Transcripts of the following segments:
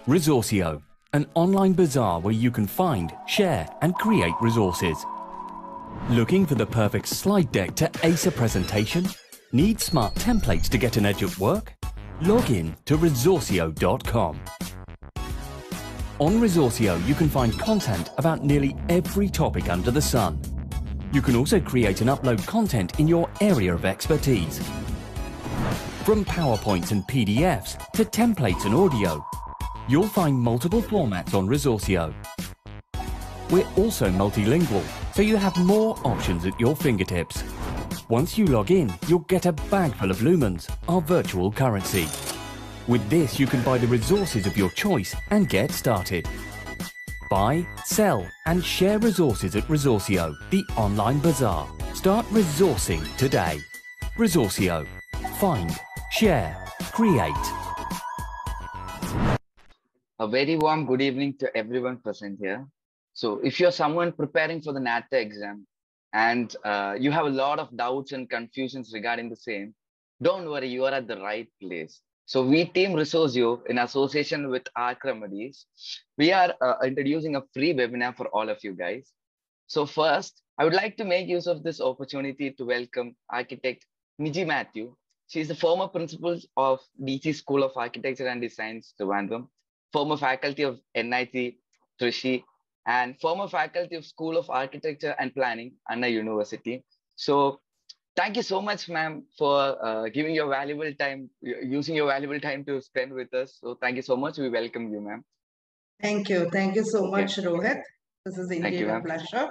Resorcio, an online bazaar where you can find, share and create resources. Looking for the perfect slide deck to ace a presentation? Need smart templates to get an edge at work? Log in to resorcio.com. On Resorcio, you can find content about nearly every topic under the sun. You can also create and upload content in your area of expertise. From PowerPoints and PDFs to templates and audio, you'll find multiple formats on Resorcio. We're also multilingual, so you have more options at your fingertips. Once you log in, you'll get a bag full of lumens, our virtual currency. With this, you can buy the resources of your choice and get started. Buy, sell and share resources at Resorcio, the online bazaar. Start resourcing today. Resorcio. Find, share, create. A very warm good evening to everyone present here. So if you're someone preparing for the NATA exam and you have a lot of doubts and confusions regarding the same, don't worry, you are at the right place. So we Team Resorcio, in association with Arch Remedies, we are introducing a free webinar for all of you guys. So first, I would like to make use of this opportunity to welcome architect Miji Mathew. She is the former principal of DC School of Architecture and Designs, Trivandrum, former faculty of NIT, Trichy, and former faculty of School of Architecture and Planning, Anna University. So thank you so much, ma'am, for giving your valuable time, using your valuable time to spend with us. So thank you so much. We welcome you, ma'am. Thank you. Thank you so much, Rohit. This is indeed a pleasure.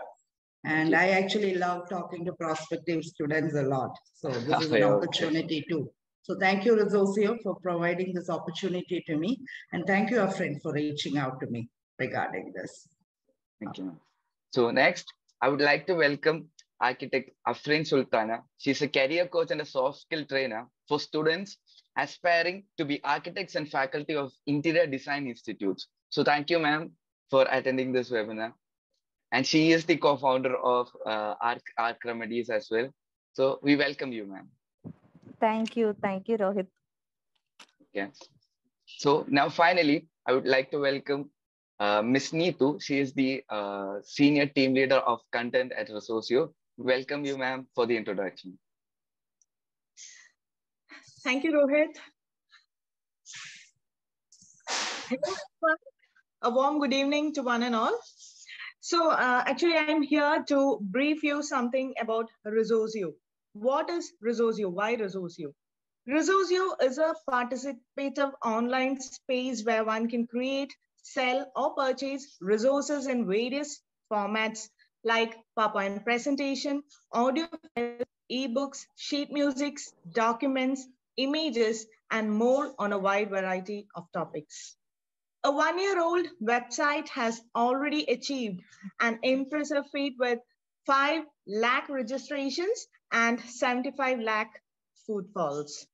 And I actually love talking to prospective students a lot. So this is an opportunity too. So thank you, Resorcio, for providing this opportunity to me. And thank you, Afrin, for reaching out to me regarding this. Thank you, ma'am. So next, I would like to welcome architect Afrin Sulthana. She's a career coach and a soft skill trainer for students aspiring to be architects and faculty of interior design institutes. So thank you, ma'am, for attending this webinar. And she is the co-founder of Arch Remedies as well. So we welcome you, ma'am. Thank you, Rohit. Okay. So now finally, I would like to welcome Ms. Neetu. She is the senior team leader of content at Resorcio. Welcome you, ma'am, for the introduction. Thank you, Rohit. A warm good evening to one and all. So actually, I'm here to brief you something about Resorcio. What is Resorcio? Why Resorcio? Resorcio is a participative online space where one can create, sell or purchase resources in various formats like PowerPoint presentation, audio, ebooks, sheet musics, documents, images, and more on a wide variety of topics. A one-year-old website has already achieved an impressive feat with 5 lakh registrations and 75 lakh footfalls.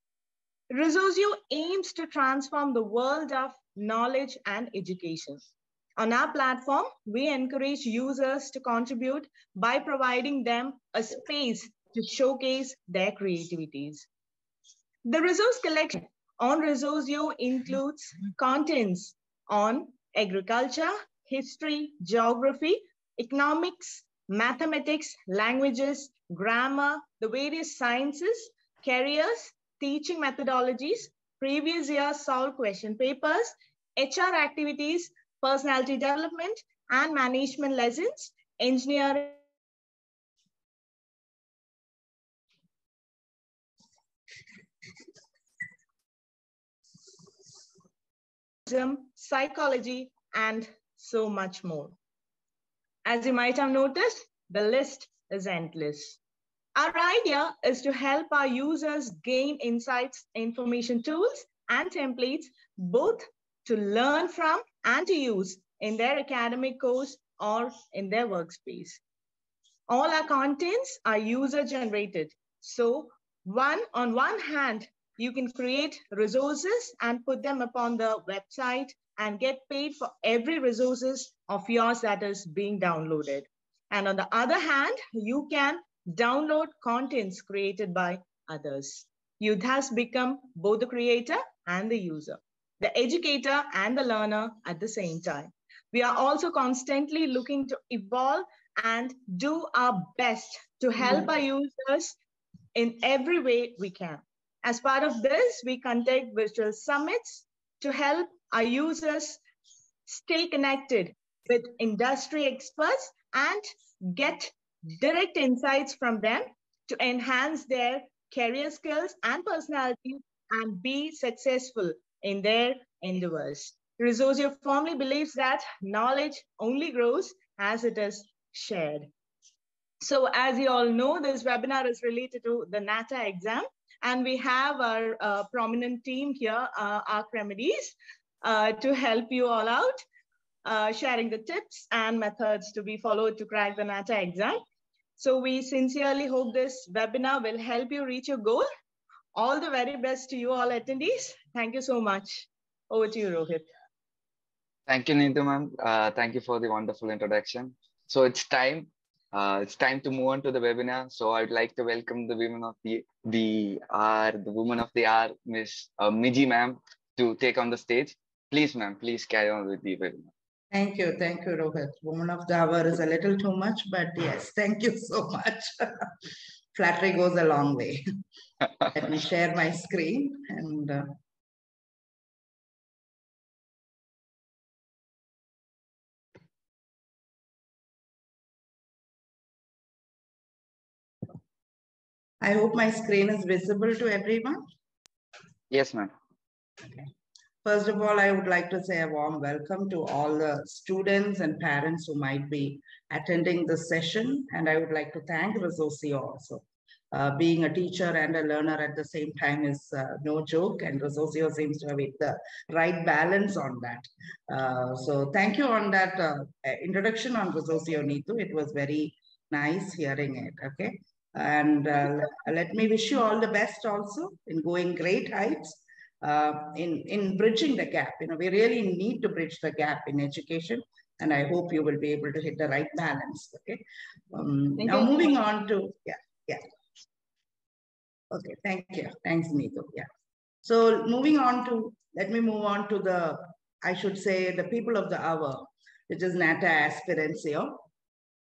Resorcio aims to transform the world of knowledge and education. On our platform, we encourage users to contribute by providing them a space to showcase their creativities. The resource collection on Resorcio includes contents on agriculture, history, geography, economics, mathematics, languages, grammar, the various sciences, careers, teaching methodologies, previous year solved question papers, HR activities, personality development and management lessons, engineering, psychology, and so much more. As you might have noticed, the list is endless. Our idea is to help our users gain insights, information tools, and templates, both to learn from and to use in their academic course or in their workspace. All our contents are user-generated. So on one hand, you can create resources and put them upon the website and get paid for every resources of yours that is being downloaded. And on the other hand, you can download contents created by others. You thus become both the creator and the user. the educator and the learner at the same time. We are also constantly looking to evolve and do our best to help our users in every way we can. As part of this, we conduct virtual summits to help our users stay connected with industry experts and get direct insights from them to enhance their career skills and personality and be successful in their endeavors. Resorcio firmly believes that knowledge only grows as it is shared. So as you all know, this webinar is related to the NATA exam, and we have our prominent team here, Arch Remedies, to help you all out, sharing the tips and methods to be followed to crack the NATA exam. So we sincerely hope this webinar will help you reach your goal. All the very best to you all attendees. Thank you so much. Over to you, Rohit. Thank you, Neetu ma'am. Thank you for the wonderful introduction. So it's time to move on to the webinar. So I'd like to welcome the women of the woman of the hour, Miss Miji ma'am, to take on the stage. Please, ma'am, please carry on with the webinar. Thank you, Rohit. Woman of the hour is a little too much, but yes, thank you so much. Flattery goes a long way. Let me share my screen and. I hope my screen is visible to everyone. Yes, ma'am. Okay. First of all, I would like to say a warm welcome to all the students and parents who might be attending this session. And I would like to thank Resorcio also. Being a teacher and a learner at the same time is no joke, and Resorcio seems to have hit the right balance on that. So thank you on that introduction on Resorcio, Neetu. It was very nice hearing it, okay? And let me wish you all the best also in going great heights, in bridging the gap. You know, we really need to bridge the gap in education, and I hope you will be able to hit the right balance, okay? Now moving on to, okay, thank you. Thanks, Neetu. Yeah. So moving on to, let me move on to the, I should say, the people of the hour, which is NATA aspirants here.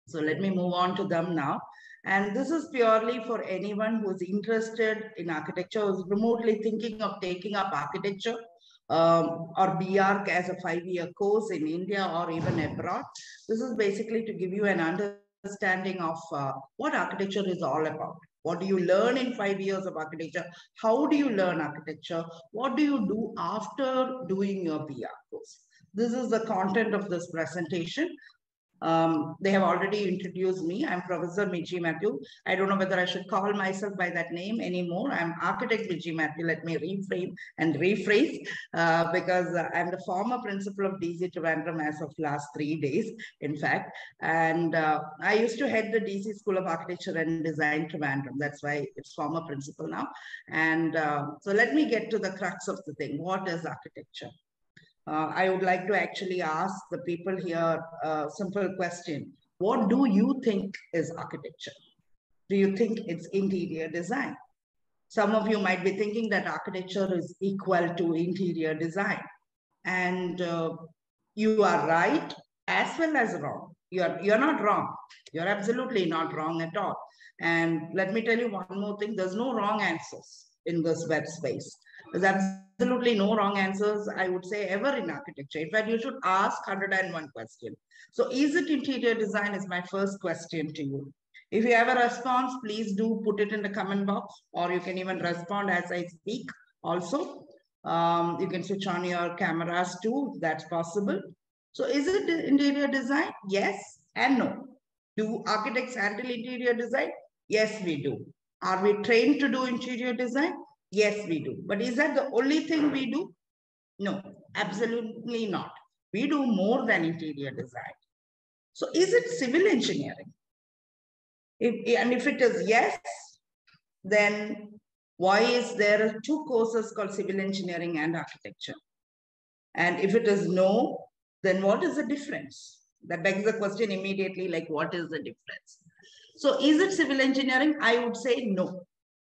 So let me move on to them now. And this is purely for anyone who's interested in architecture, who's remotely thinking of taking up architecture or B.Arch as a 5-year course in India or even abroad. This is basically to give you an understanding of what architecture is all about. What do you learn in 5 years of architecture? How do you learn architecture? What do you do after doing your B.Arch course? This is the content of this presentation. They have already introduced me. I'm Professor Miji Mathew. I don't know whether I should call myself by that name anymore. I'm Architect Miji Mathew. Let me reframe and rephrase because I'm the former principal of DC Trivandrum as of last 3 days, in fact. And I used to head the DC School of Architecture and Design Trivandrum. That's why it's former principal now. And so let me get to the crux of the thing. What is architecture? I would like to actually ask the people here a simple question. What do you think is architecture? Do you think it's interior design? Some of you might be thinking that architecture is equal to interior design. And you are right as well as wrong. You're not wrong. You're absolutely not wrong at all. And let me tell you one more thing. There's no wrong answers in this web space. There's absolutely no wrong answers, I would say, ever in architecture. In fact, you should ask 101 questions. So is it interior design is my first question to you. If you have a response, please do put it in the comment box, or you can even respond as I speak also. You can switch on your cameras too, if that's possible. So is it interior design? Yes and no. Do architects handle interior design? Yes, we do. Are we trained to do interior design? Yes, we do. But is that the only thing we do? No, absolutely not. We do more than interior design. So is it civil engineering? If it is yes, then why is there 2 courses called civil engineering and architecture? And if it is no, then what is the difference? That begs the question immediately, like, what is the difference? So is it civil engineering? I would say no.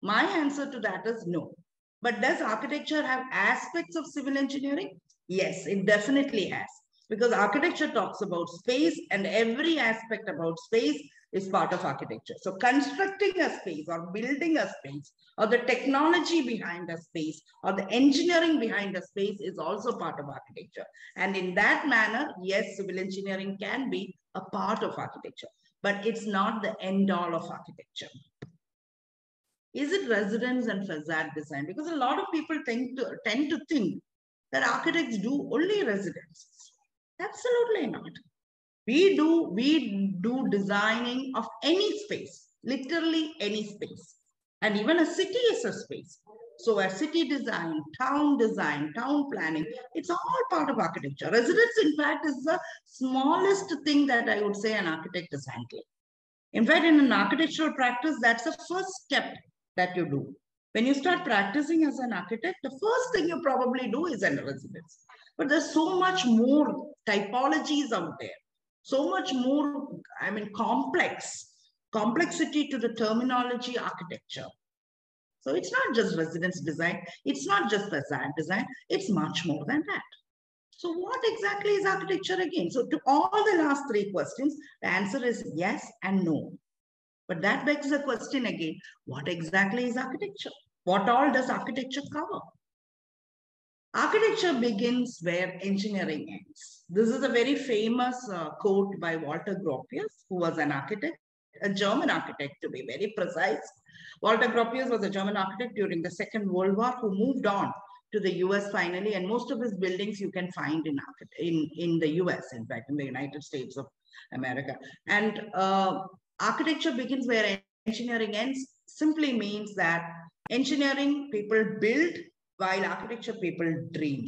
My answer to that is no. But does architecture have aspects of civil engineering? Yes, it definitely has. Because architecture talks about space, and every aspect about space is part of architecture. So constructing a space or building a space or the technology behind a space or the engineering behind a space is also part of architecture. And in that manner, yes, civil engineering can be a part of architecture, but it's not the end all of architecture. Is it residence and facade design? Because a lot of people tend to think that architects do only residences. Absolutely not. We do designing of any space, literally any space. And even a city is a space. So a city design, town planning, it's all part of architecture. Residence, in fact, is the smallest thing that I would say an architect is handling. In fact, in an architectural practice, that's the first step that you do. When you start practicing as an architect, the first thing you probably do is a residence. But there's so much more typologies out there, so much more, complexity to the terminology architecture. So it's not just residence design, it's not just facade design, it's much more than that. So what exactly is architecture again? So to all the last three questions, the answer is yes and no. But that begs the question again, what exactly is architecture? What all does architecture cover? Architecture begins where engineering ends. This is a very famous quote by Walter Gropius, who was an architect, a German architect to be very precise. Walter Gropius was a German architect during the Second World War who moved on to the US finally, and most of his buildings you can find in the US, in fact, in the United States of America. And architecture begins where engineering ends simply means that engineering people build while architecture people dream.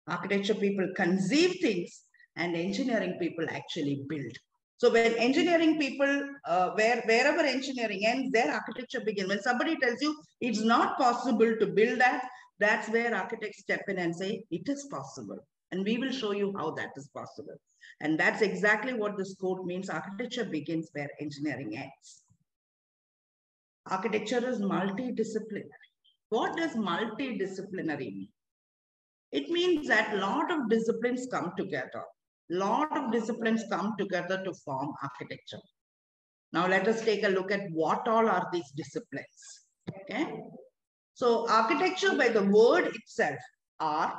Architecture people conceive things and engineering people actually build. So when engineering people, wherever engineering ends, there architecture begins. When somebody tells you it's not possible to build that, that's where architects step in and say, it is possible. And we will show you how that is possible. And that's exactly what this quote means. Architecture begins where engineering ends. Architecture is multidisciplinary. What does multidisciplinary mean? It means that a lot of disciplines come together. Lot of disciplines come together to form architecture. Now let us take a look at what all are these disciplines. Okay. So architecture by the word itself, art,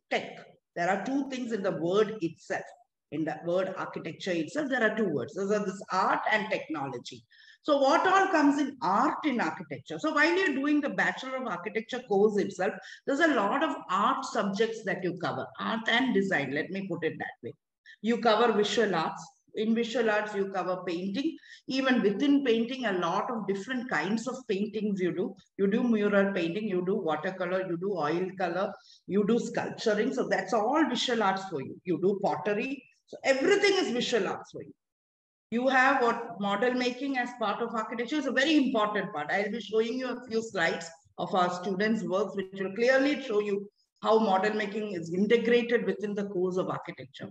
tech. There are two things in the word itself. In the word architecture itself, there are two words. Those are this art and technology. So what all comes in art in architecture? So while you're doing the Bachelor of Architecture course itself, there's a lot of art subjects that you cover. Art and design, let me put it that way. You cover visual arts. In visual arts, you cover painting. Even within painting, a lot of different kinds of paintings you do. You do mural painting, you do watercolor, you do oil color, you do sculpturing. So that's all visual arts for you. You do pottery. So everything is visual arts for you. You have what model making as part of architecture is a very important part. I'll be showing you a few slides of our students' works, which will clearly show you how model making is integrated within the course of architecture.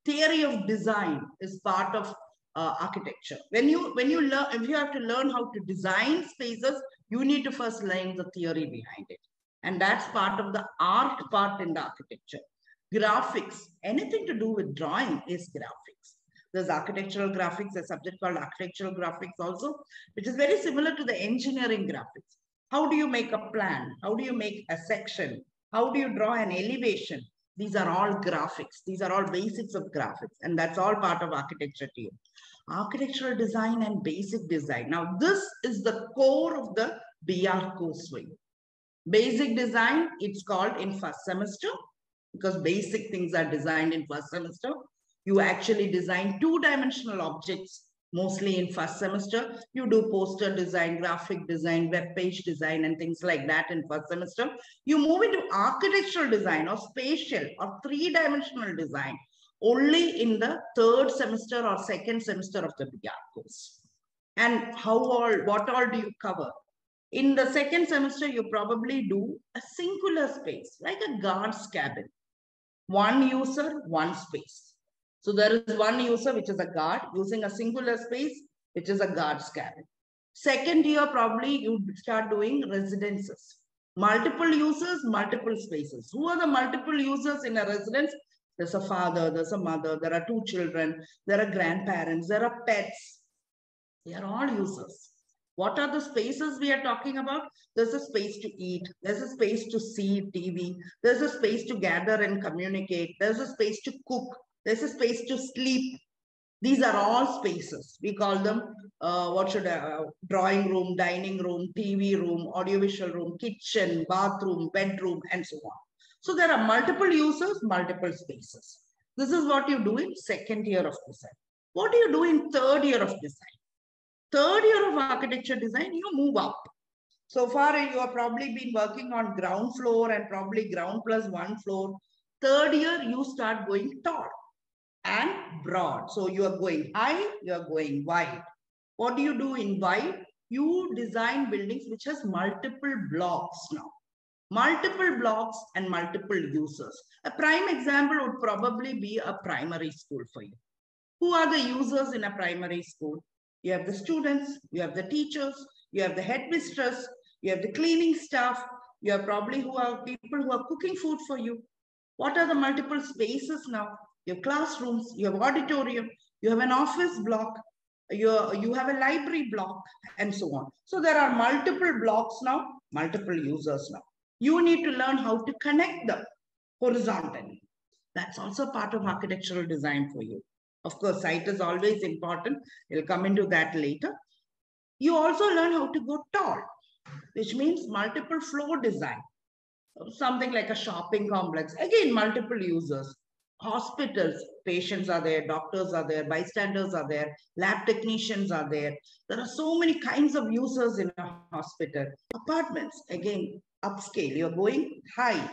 Theory of design is part of architecture. When you learn, if you have to learn how to design spaces, you need to first learn the theory behind it. And that's part of the art part in the architecture. Graphics, anything to do with drawing is graphics. There's architectural graphics, a subject called architectural graphics also, which is very similar to the engineering graphics. How do you make a plan? How do you make a section? How do you draw an elevation? These are all graphics. These are all basics of graphics. And that's all part of architecture too. Architectural design and basic design. Now, this is the core of the B.Arch course for you. Basic design, it's called in first semester because basic things are designed in first semester. You actually design two-dimensional objects, mostly in first semester. You do poster design, graphic design, web page design, and things like that in first semester. You move into architectural design or spatial or three-dimensional design only in the third semester or second semester of the B.Arch course. And what all do you cover? In the second semester, you probably do a singular space, like a guard's cabin. One user, one space. So there is one user, which is a guard, using a singular space, which is a guard's cabin. Second year, probably you start doing residences. Multiple users, multiple spaces. Who are the multiple users in a residence? There's a father, there's a mother, there are 2 children, there are grandparents, there are pets. They are all users. What are the spaces we are talking about? There's a space to eat. There's a space to see TV. There's a space to gather and communicate. There's a space to cook. There's a space to sleep. These are all spaces. We call them, drawing room, dining room, TV room, audiovisual room, kitchen, bathroom, bedroom, and so on. So there are multiple users, multiple spaces. This is what you do in 2nd year of design. What do you do in 3rd year of design? 3rd year of architecture design, you move up. So far, you have probably been working on ground floor and probably ground plus 1 floor. 3rd year, you start going tall and broad. So you are going high, you are going wide. What do you do in wide? You design buildings which has multiple blocks now. Multiple blocks and multiple users. A prime example would probably be a primary school for you. Who are the users in a primary school? You have the students, you have the teachers, you have the headmistress, you have the cleaning staff, you have probably people who are cooking food for you. What are the multiple spaces now? You have classrooms, you have auditorium, you have an office block, you have a library block, and so on. So there are multiple blocks now, multiple users now. You need to learn how to connect them horizontally. That's also part of architectural design for you. Of course, site is always important. We'll come into that later. You also learn how to go tall, which means multiple floor design. Something like a shopping complex. Again, multiple users. Hospitals, patients are there, doctors are there, bystanders are there, lab technicians are there. There are so many kinds of users in a hospital. Apartments, again, upscale. You're going high.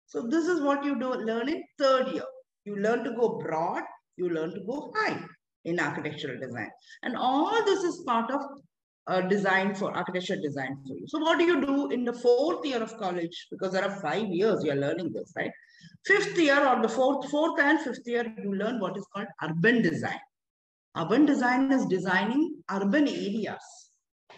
So this is what you learn in 3rd year. You learn to go broad. You learn to go high in architectural design. And all this is part of design for architecture design for you. So what do you do in the 4th year of college? Because there are 5 years you're learning this, right? 5th year or the 4th and 5th year, you learn what is called urban design. Urban design is designing urban areas.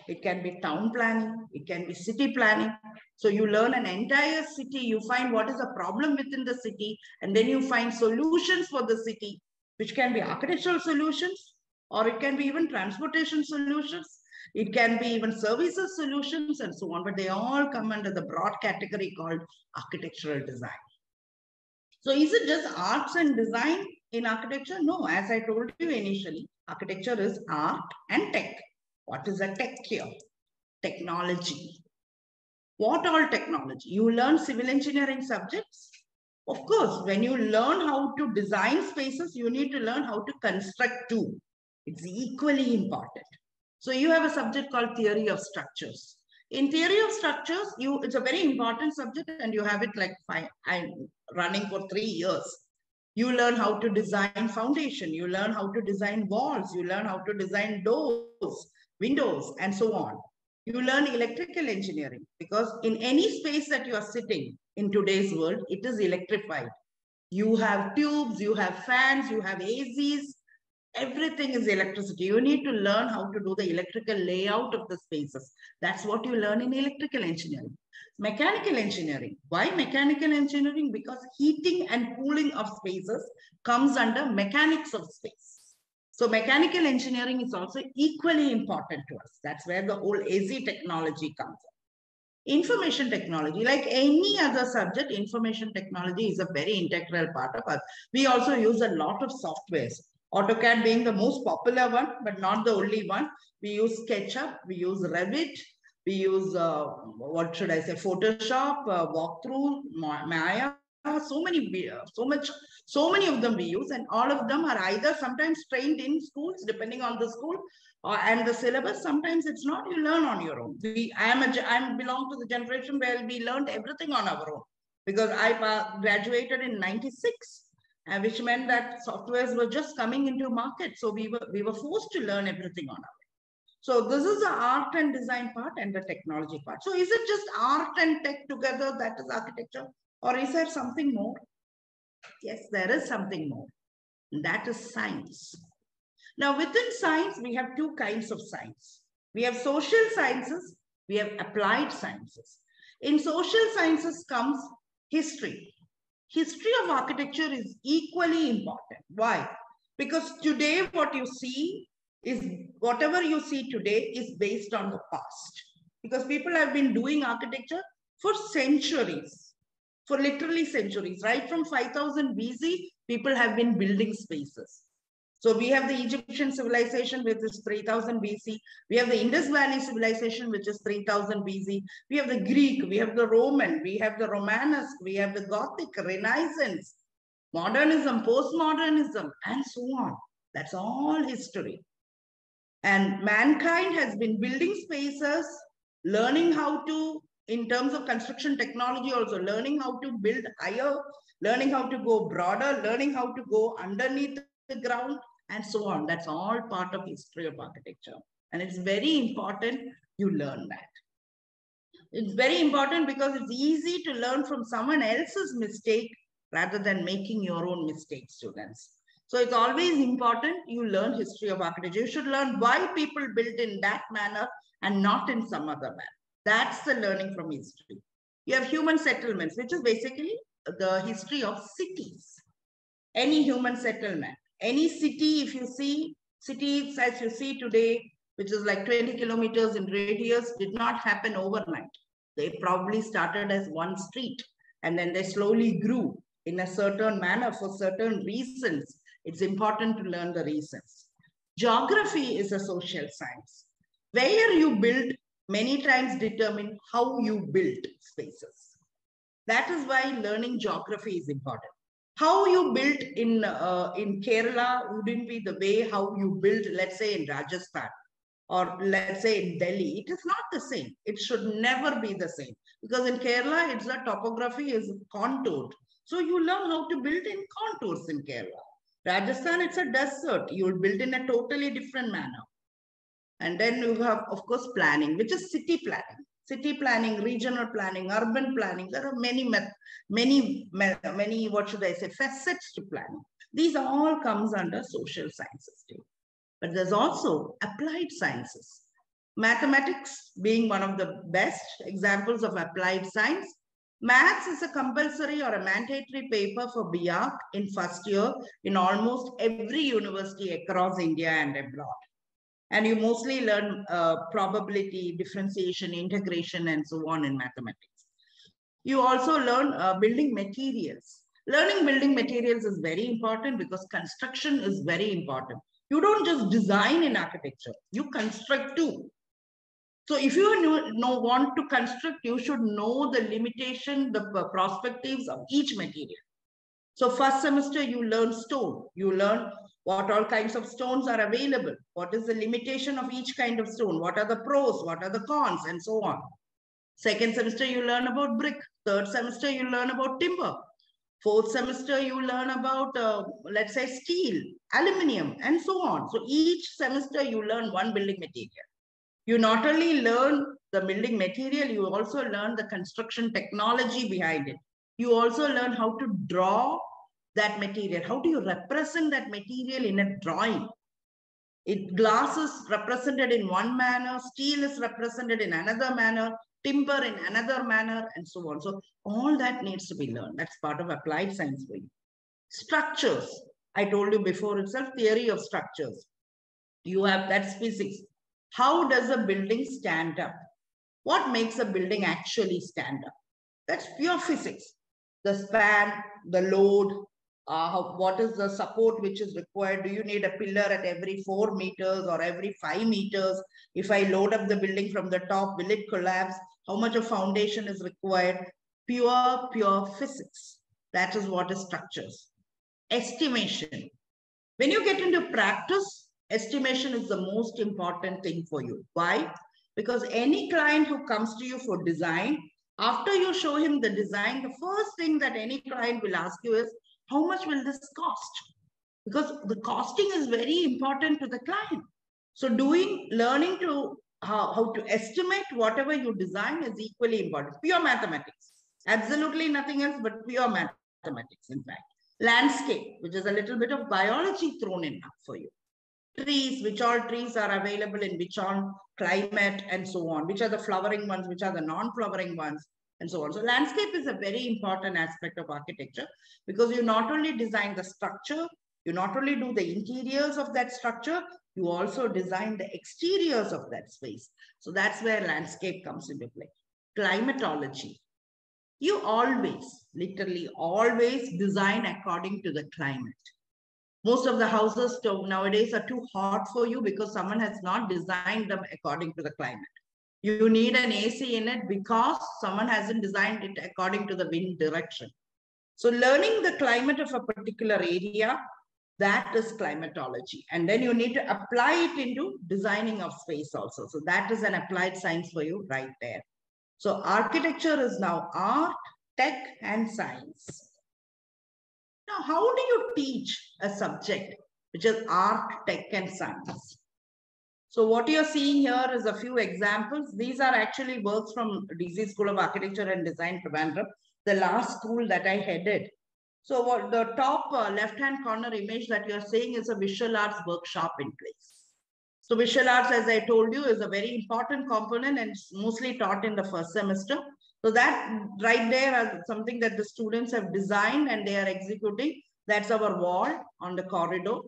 It can be town planning. It can be city planning. So you learn an entire city. You find what is a problem within the city. And then you find solutions for the city, which can be architectural solutions, or it can be even transportation solutions. It can be even services solutions and so on, but they all come under the broad category called architectural design. So is it just arts and design in architecture? No, as I told you initially, architecture is art and tech. What is a tech here? Technology. What all technology? You learn civil engineering subjects. Of course, when you learn how to design spaces, you need to learn how to construct too. It's equally important. So you have a subject called theory of structures. In theory of structures, it's a very important subject and you have it like running for 3 years. You learn how to design foundation. You learn how to design walls. You learn how to design doors, windows, and so on. You learn electrical engineering because in any space that you are sitting in today's world, it is electrified. You have tubes, you have fans, you have ACs, everything is electricity. You need to learn how to do the electrical layout of the spaces. That's what you learn in electrical engineering. Mechanical engineering. Why mechanical engineering? Because heating and cooling of spaces comes under mechanics of space. So mechanical engineering is also equally important to us. That's where the whole AC technology comes in. Information technology, like any other subject, information technology is a very integral part of us. We also use a lot of softwares. AutoCAD being the most popular one, but not the only one. We use SketchUp, we use Revit, we use, Photoshop, Walkthrough, Maya, so many of them we use, and all of them are either sometimes trained in schools, depending on the school and the syllabus. Sometimes it's not, you learn on your own. I belong to the generation where we learned everything on our own because I graduated in 96. Which meant that softwares were just coming into market. So we were forced to learn everything on our own. So this is the art and design part and the technology part. So is it just art and tech together that is architecture? Or is there something more? Yes, there is something more. And that is science. Now within science, we have 2 kinds of science. We have social sciences, we have applied sciences. In social sciences comes history. History of architecture is equally important. Why? Because today what you see is, whatever you see today is based on the past. Because people have been doing architecture for centuries, for literally centuries. Right from 5000 BC, people have been building spaces. So we have the Egyptian civilization, which is 3000 BC. We have the Indus Valley civilization, which is 3000 BC. We have the Greek, we have the Roman, we have the Romanesque, we have the Gothic, Renaissance, modernism, postmodernism, and so on. That's all history. And mankind has been building spaces, learning how to, in terms of construction technology, also learning how to build higher, learning how to go broader, learning how to go underneath the ground, and so on. That's all part of history of architecture. And it's very important you learn that. It's very important because it's easy to learn from someone else's mistake rather than making your own mistakes, students. So it's always important you learn history of architecture. You should learn why people built in that manner and not in some other manner. That's the learning from history. You have human settlements, which is basically the history of cities. Any human settlement. Any city, if you see, cities as you see today, which is like 20 kilometers in radius, did not happen overnight. They probably started as one street and then they slowly grew in a certain manner for certain reasons. It's important to learn the reasons. Geography is a social science. Where you build many times determine how you build spaces. That is why learning geography is important. How you built in Kerala wouldn't be the way how you build, let's say, in Rajasthan or let's say in Delhi. It is not the same. It should never be the same because in Kerala, it's a topography is contoured. So you learn how to build in contours in Kerala. Rajasthan, it's a desert. You will build in a totally different manner. And then you have, of course, planning, which is city planning. City planning, regional planning, urban planning. There are many, what should I say, facets to planning. These all comes under social sciences too. But there's also applied sciences. Mathematics being one of the best examples of applied science. Maths is a compulsory or a mandatory paper for B.Arch in first year in almost every university across India and abroad. And you mostly learn probability, differentiation, integration, and so on in mathematics. You also learn building materials. Learning building materials is very important because construction is very important. You don't just design in architecture, you construct too. So if you want to construct, you should know the limitation, the perspectives of each material. So first semester, you learn stone. You learn what all kinds of stones are available. What is the limitation of each kind of stone? What are the pros? What are the cons? And so on. Second semester, you learn about brick. Third semester, you learn about timber. Fourth semester, you learn about, let's say, steel, aluminum, and so on. So each semester, you learn one building material. You not only learn the building material, you also learn the construction technology behind it. You also learn how to draw that material. How do you represent that material in a drawing? Glass is represented in one manner, steel is represented in another manner, timber in another manner, and so on. So all that needs to be learned. That's part of applied science for you. Structures. I told you before itself, theory of structures. You have, that's physics. How does a building stand up? What makes a building actually stand up? That's pure physics. The span, the load, what is the support which is required? Do you need a pillar at every 4 meters or every 5 meters? If I load up the building from the top, will it collapse? How much of foundation is required? Pure physics. That is what is structures. Estimation. When you get into practice, estimation is the most important thing for you. Why? Because any client who comes to you for design, after you show him the design, the first thing that any client will ask you is, how much will this cost? Because the costing is very important to the client. So learning to how to estimate whatever you design is equally important. Pure mathematics. Absolutely nothing else but pure mathematics, in fact. Landscape, which is a little bit of biology thrown in for you. Trees, which all trees are available in which all climate and so on. Which are the flowering ones, which are the non-flowering ones. and so on. So landscape is a very important aspect of architecture because you not only design the structure, you not only do the interiors of that structure, you also design the exteriors of that space. So that's where landscape comes into play. Climatology. You always, literally always design according to the climate. Most of the houses nowadays are too hot for you because someone has not designed them according to the climate. You need an AC in it because someone hasn't designed it according to the wind direction. So learning the climate of a particular area, that is climatology. And then you need to apply it into designing of space also. So that is an applied science for you right there. So architecture is now art, tech, and science. Now, how do you teach a subject which is art, tech, and science? So what you're seeing here is a few examples. These are actually works from DC School of Architecture and Design, Trivandrum, the last school that I headed. So what the top left-hand corner image that you're seeing is a visual arts workshop in place. So visual arts, as I told you, is a very important component and it's mostly taught in the first semester. So that right there is something that the students have designed and they are executing. That's our wall on the corridor.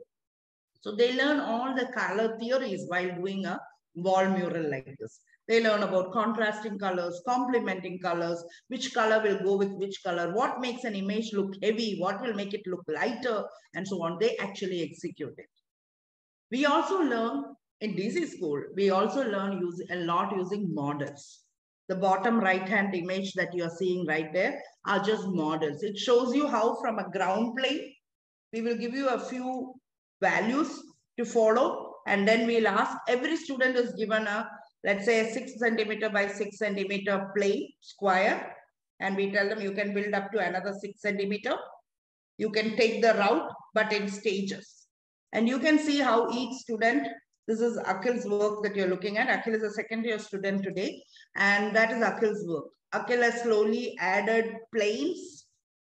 So they learn all the color theories while doing a wall mural like this. They learn about contrasting colors, complementing colors, which color will go with which color, what makes an image look heavy, what will make it look lighter, and so on. They actually execute it. We also learn in DC school, we also learn a lot using models. The bottom right-hand image that you are seeing right there are just models. It shows you how from a ground plane, we will give you a few values to follow. And then we'll ask, every student is given a, let's say a 6 centimeter by 6 centimeter plane square. And we tell them you can build up to another 6 centimeter. You can take the route, but in stages. And you can see how each student, this is Akhil's work that you're looking at. Akhil is a second year student today. And that is Akhil's work. Akhil has slowly added planes,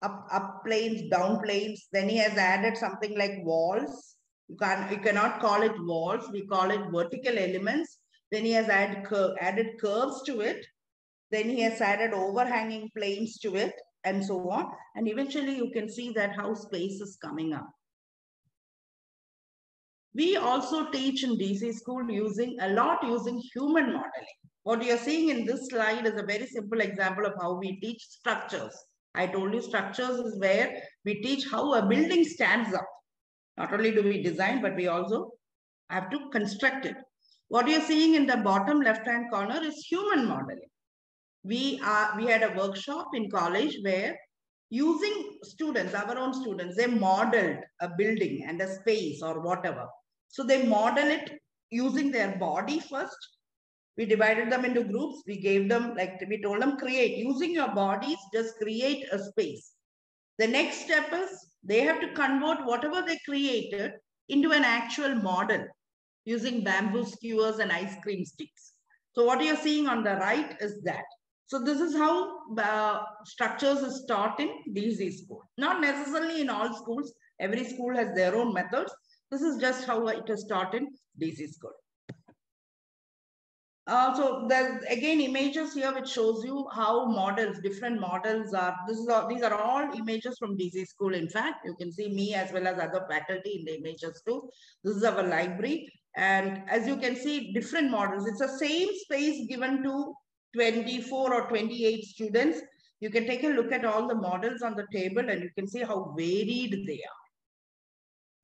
up planes, down planes. Then he has added something like walls. You cannot call it walls. We call it vertical elements. Then he has added curves to it. Then he has added overhanging planes to it and so on. And eventually you can see that how space is coming up. We also teach in DC school using human modeling. What you're seeing in this slide is a very simple example of how we teach structures. I told you structures is where we teach how a building stands up. Not only do we design, but we also have to construct it. What you're seeing in the bottom left-hand corner is human modeling. We had a workshop in college where using students, our own students, they modeled a building and a space or whatever. So they model it using their body first. We divided them into groups. We gave them, like we told them, create. Using your bodies, just create a space. The next step is they have to convert whatever they created into an actual model using bamboo skewers and ice cream sticks. So what you're seeing on the right is that. So this is how structures is taught in DC school. Not necessarily in all schools. Every school has their own methods. This is just how it is taught in DC school. So there's again images here which shows you how models, different models are. These are all images from DC school. In fact, you can see me as well as other faculty in the images too. This is our library. And as you can see, different models. It's the same space given to 24 or 28 students. You can take a look at all the models on the table and you can see how varied they are.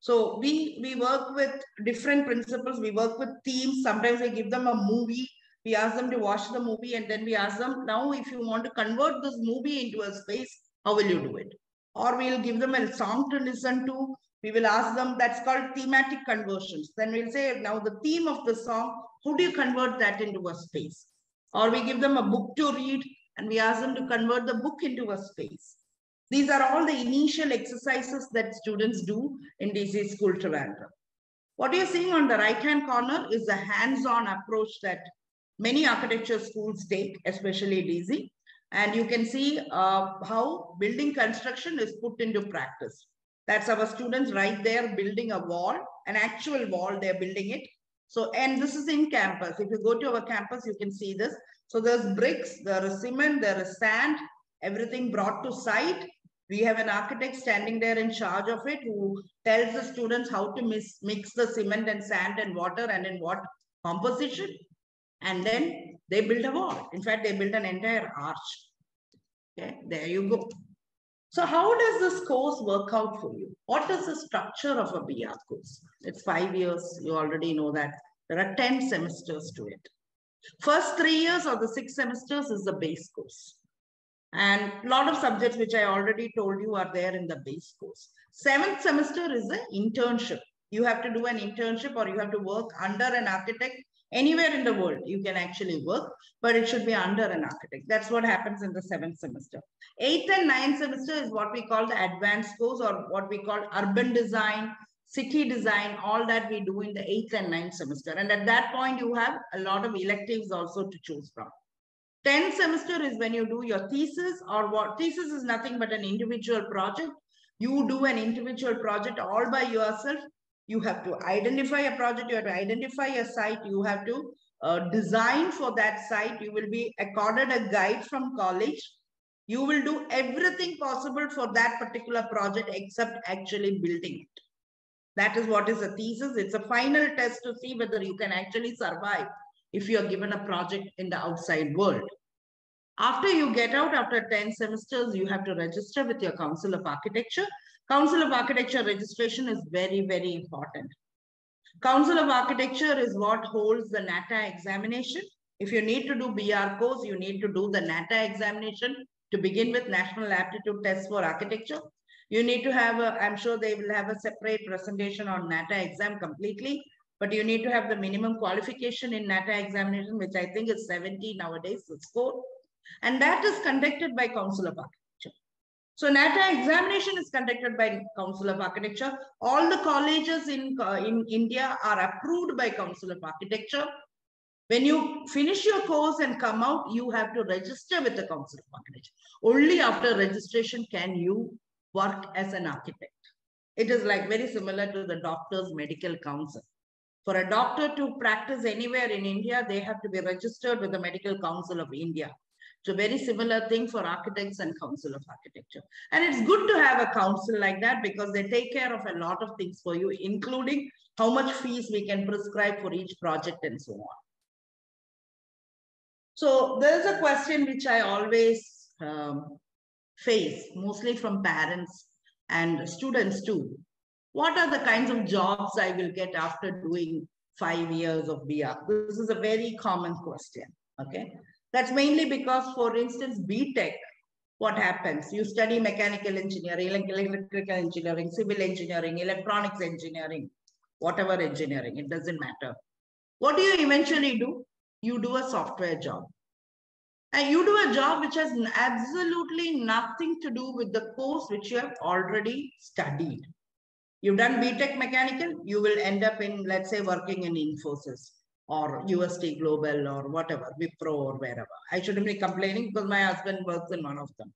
So we work with different principles. We work with themes. Sometimes we give them a movie. We ask them to watch the movie and then we ask them, now if you want to convert this movie into a space, how will you do it? Or we'll give them a song to listen to. We will ask them, that's called thematic conversions. Then we'll say, now the theme of the song, how do you convert that into a space? Or we give them a book to read and we ask them to convert the book into a space. These are all the initial exercises that students do in DC School Trivandrum. What you're seeing on the right-hand corner is the hands-on approach that many architecture schools take, especially DC. And you can see how building construction is put into practice. That's our students right there building a wall, an actual wall, they're building it. So, and this is in campus. If you go to our campus, you can see this. So there's bricks, there is cement, there is sand, everything brought to site. We have an architect standing there in charge of it who tells the students how to mix the cement and sand and water and in what composition. And then they build a wall. In fact, they built an entire arch. Okay, there you go. So how does this course work out for you? What is the structure of a B.Arch course? It's 5 years. You already know that. There are 10 semesters to it. First 3 years or the 6 semesters is the base course. And a lot of subjects which I already told you are there in the base course. 7th semester is the internship. You have to do an internship or you have to work under an architect. Anywhere in the world, you can actually work, but it should be under an architect. That's what happens in the 7th semester. 8th and 9th semester is what we call the advanced course or what we call urban design, city design, all that we do in the 8th and 9th semester. And at that point, you have a lot of electives also to choose from. 10th semester is when you do your thesis, or what thesis is nothing but an individual project. You do an individual project all by yourself. You have to identify a project, you have to identify a site, you have to design for that site. You will be accorded a guide from college. You will do everything possible for that particular project except actually building it. That is what is a thesis. It's a final test to see whether you can actually survive if you are given a project in the outside world. After you get out, after 10 semesters, you have to register with your Council of Architecture. Council of Architecture registration is very, very important. Council of Architecture is what holds the NATA examination. If you need to do B.Arch course, you need to do the NATA examination to begin with, National Aptitude Test for Architecture. You need to have a, I'm sure they will have a separate presentation on NATA exam completely, but you need to have the minimum qualification in NATA examination, which I think is 70 nowadays, the score. And that is conducted by Council of Architecture. So NATA examination is conducted by Council of Architecture. All the colleges in India are approved by Council of Architecture. When you finish your course and come out, you have to register with the Council of Architecture. Only after registration can you work as an architect. It is like very similar to the Doctors' Medical Council. For a doctor to practice anywhere in India, they have to be registered with the Medical Council of India. So very similar thing for architects and Council of Architecture. And it's good to have a council like that because they take care of a lot of things for you, including how much fees we can prescribe for each project and so on. So there's a question which I always face, mostly from parents and students too. What are the kinds of jobs I will get after doing 5 years of B.Arch? This is a very common question, okay? That's mainly because, for instance, B.Tech, what happens? You study mechanical engineering, electrical engineering, civil engineering, electronics engineering, whatever engineering, it doesn't matter. What do you eventually do? You do a software job. And you do a job which has absolutely nothing to do with the course which you have already studied. You've done B.Tech mechanical, you will end up in, let's say, working in Infosys or UST Global or whatever, Wipro or wherever. I shouldn't be complaining because my husband works in one of them.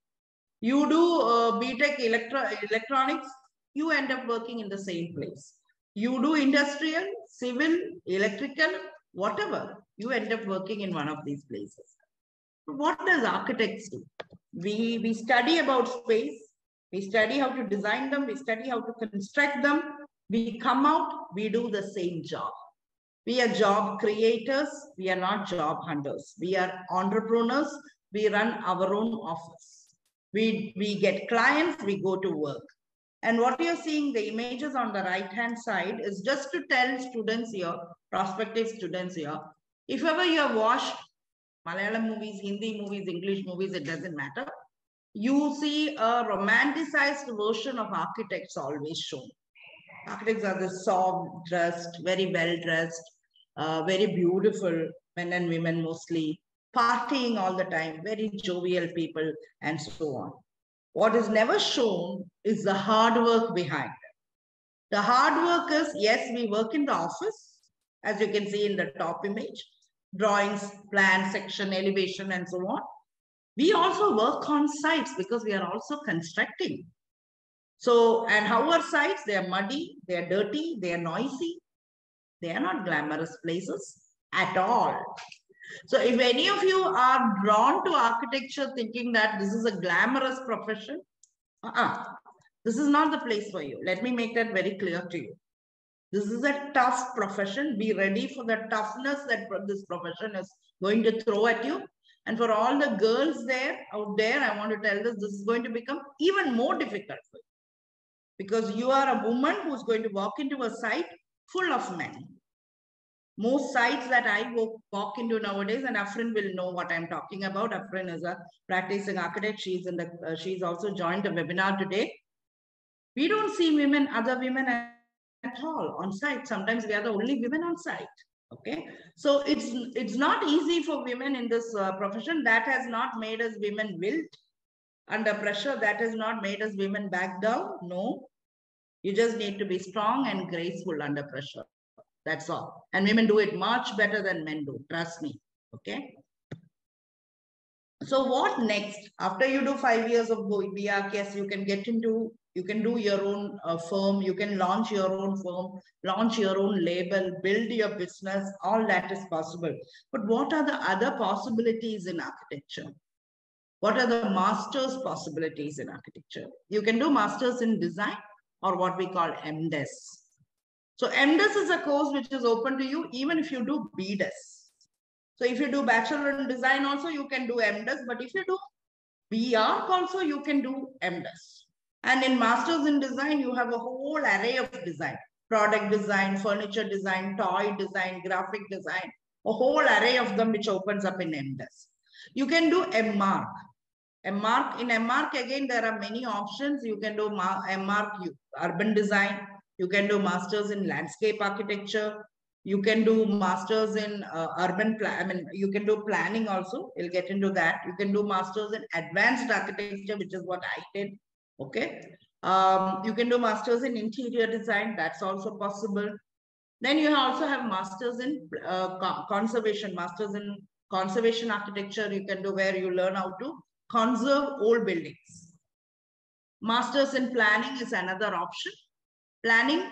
You do B.Tech electronics, you end up working in the same place. You do industrial, civil, electrical, whatever, you end up working in one of these places. What does architects do? We study about space, we study how to design them, we study how to construct them, we come out, we do the same job. We are job creators, we are not job hunters. We are entrepreneurs, we run our own office. We get clients, we go to work. And what you're seeing, the images on the right-hand side is just to tell students here, prospective students here, if ever you have watched Malayalam movies, Hindi movies, English movies, it doesn't matter. You see a romanticized version of architects always shown. Architects are the soft dressed, very well dressed, very beautiful men and women mostly, partying all the time, very jovial people and so on. What is never shown is the hard work behind it. The hard work is, yes, we work in the office, as you can see in the top image, drawings, plan, section, elevation, and so on. We also work on sites because we are also constructing. So, and how are sites? They are muddy, they are dirty, they are noisy, They are not glamorous places at all. So if any of you are drawn to architecture thinking that this is a glamorous profession, this is not the place for you. Let me make that very clear to you. This is a tough profession. Be ready for the toughness that this profession is going to throw at you. And for all the girls out there, I want to tell this is going to become even more difficult for you. Because you are a woman who's going to walk into a site full of men. Most sites that I walk into nowadays, and Afrin will know what I'm talking about. Afrin is a practicing architect. She's also joined the webinar today. We don't see other women at all on site. Sometimes we are the only women on site. Okay, so it's not easy for women in this profession. That has not made us women wilt under pressure. That has not made us women back down. No, you just need to be strong and graceful under pressure. That's all. And women do it much better than men do. Trust me. Okay. So what next? After you do 5 years of B.Arch, yes, you can do your own firm. You can launch your own firm, launch your own label, build your business. All that is possible. But what are the other possibilities in architecture? What are the master's possibilities in architecture? You can do masters in design or what we call MDes. So MDes is a course which is open to you even if you do BDes. So if you do bachelor in design also, you can do MDes. But if you do B.Arch also, you can do MDes. And in masters in design, you have a whole array of design. Product design, furniture design, toy design, graphic design. A whole array of them which opens up in MDes. You can do M.Arch. In M.Arch, again, there are many options. You can do M.Arch urban design. You can do masters in landscape architecture. You can do masters in you can do planning also. We'll get into that. You can do masters in advanced architecture, which is what I did. Okay. You can do masters in interior design. That's also possible. Then you also have masters in conservation. Masters in conservation architecture. You can do where you learn how to conserve old buildings. Masters in planning is another option. Planning,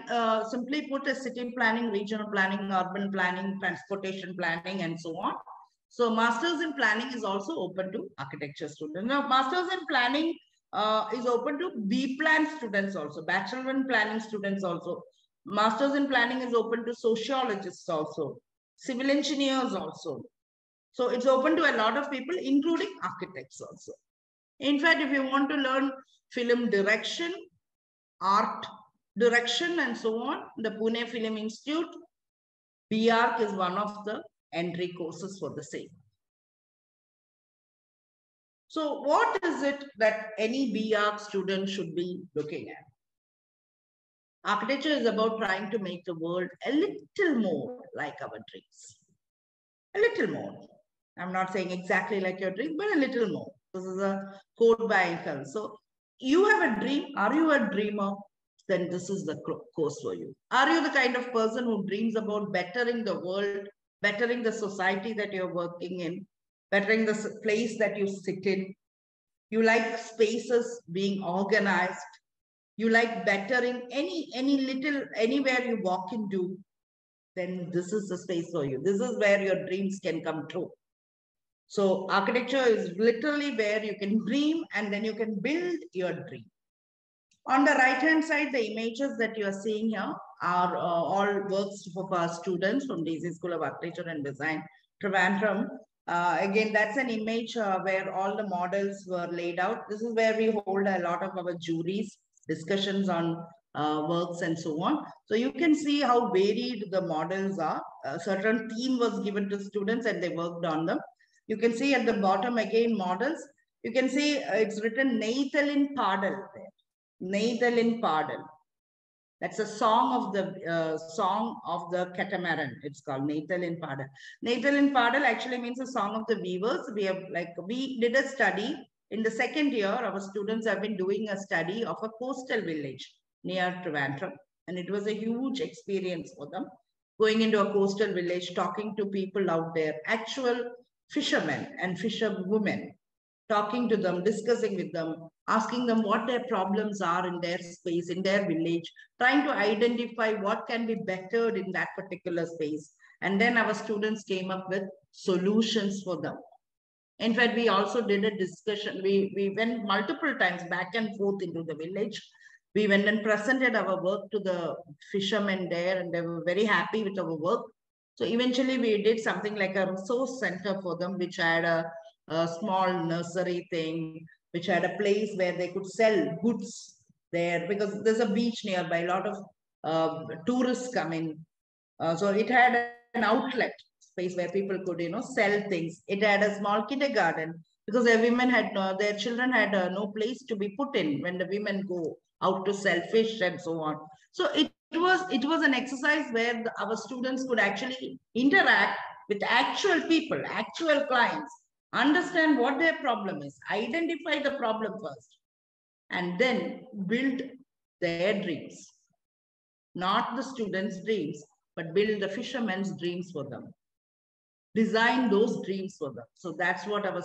simply put, is city planning, regional planning, urban planning, transportation planning, and so on. So masters in planning is also open to architecture students. Now, masters in planning is open to B-Plan students also, bachelor in planning students also. Masters in planning is open to sociologists also, civil engineers also. So it's open to a lot of people, including architects also. In fact, if you want to learn film direction, art direction, and so on, the Pune Film Institute, B.Arch is one of the entry courses for the same. So what is it that any B.Arch student should be looking at? Architecture is about trying to make the world a little more like our dreams. A little more. I'm not saying exactly like your dream, but a little more. This is a quote by Uncle. So you have a dream. Are you a dreamer? Then this is the course for you. Are you the kind of person who dreams about bettering the world, bettering the society that you're working in, bettering the place that you sit in? You like spaces being organized. You like bettering anywhere you walk into, then this is the space for you. This is where your dreams can come true. So architecture is literally where you can dream and then you can build your dream. On the right-hand side, the images that you are seeing here are all works of our students from DC School of Architecture and Design, Trivandrum. Again, that's an image where all the models were laid out. This is where we hold a lot of our juries, discussions on works and so on. So you can see how varied the models are. A certain theme was given to students and they worked on them. You can see at the bottom again models. You can see it's written Nathal Padal there. Nathal Padal. That's a song of the catamaran. It's called Nathal Padal. Nathal Padal actually means a song of the weavers. We did a study in the second year. Our students have been doing a study of a coastal village near Trivandrum, and it was a huge experience for them. Going into a coastal village, talking to people out there, actual fishermen and fisherwomen, talking to them, discussing with them, asking them what their problems are in their space, in their village, trying to identify what can be bettered in that particular space. And then our students came up with solutions for them. In fact, we also did a discussion. We went multiple times back and forth into the village. We went and presented our work to the fishermen there, and they were very happy with our work. So eventually we did something like a resource center for them, which had a small nursery thing, which had a place where they could sell goods there, because there's a beach nearby. A lot of tourists come in. So it had an outlet space where people could, sell things. It had a small kindergarten, because their women had their children had no place to be put in when the women go out to sell fish and so on. So it was an exercise where our students could actually interact with actual people, actual clients, understand what their problem is, identify the problem first, and then build their dreams. Not the students' dreams, but build the fishermen's dreams for them. Design those dreams for them. So that's what our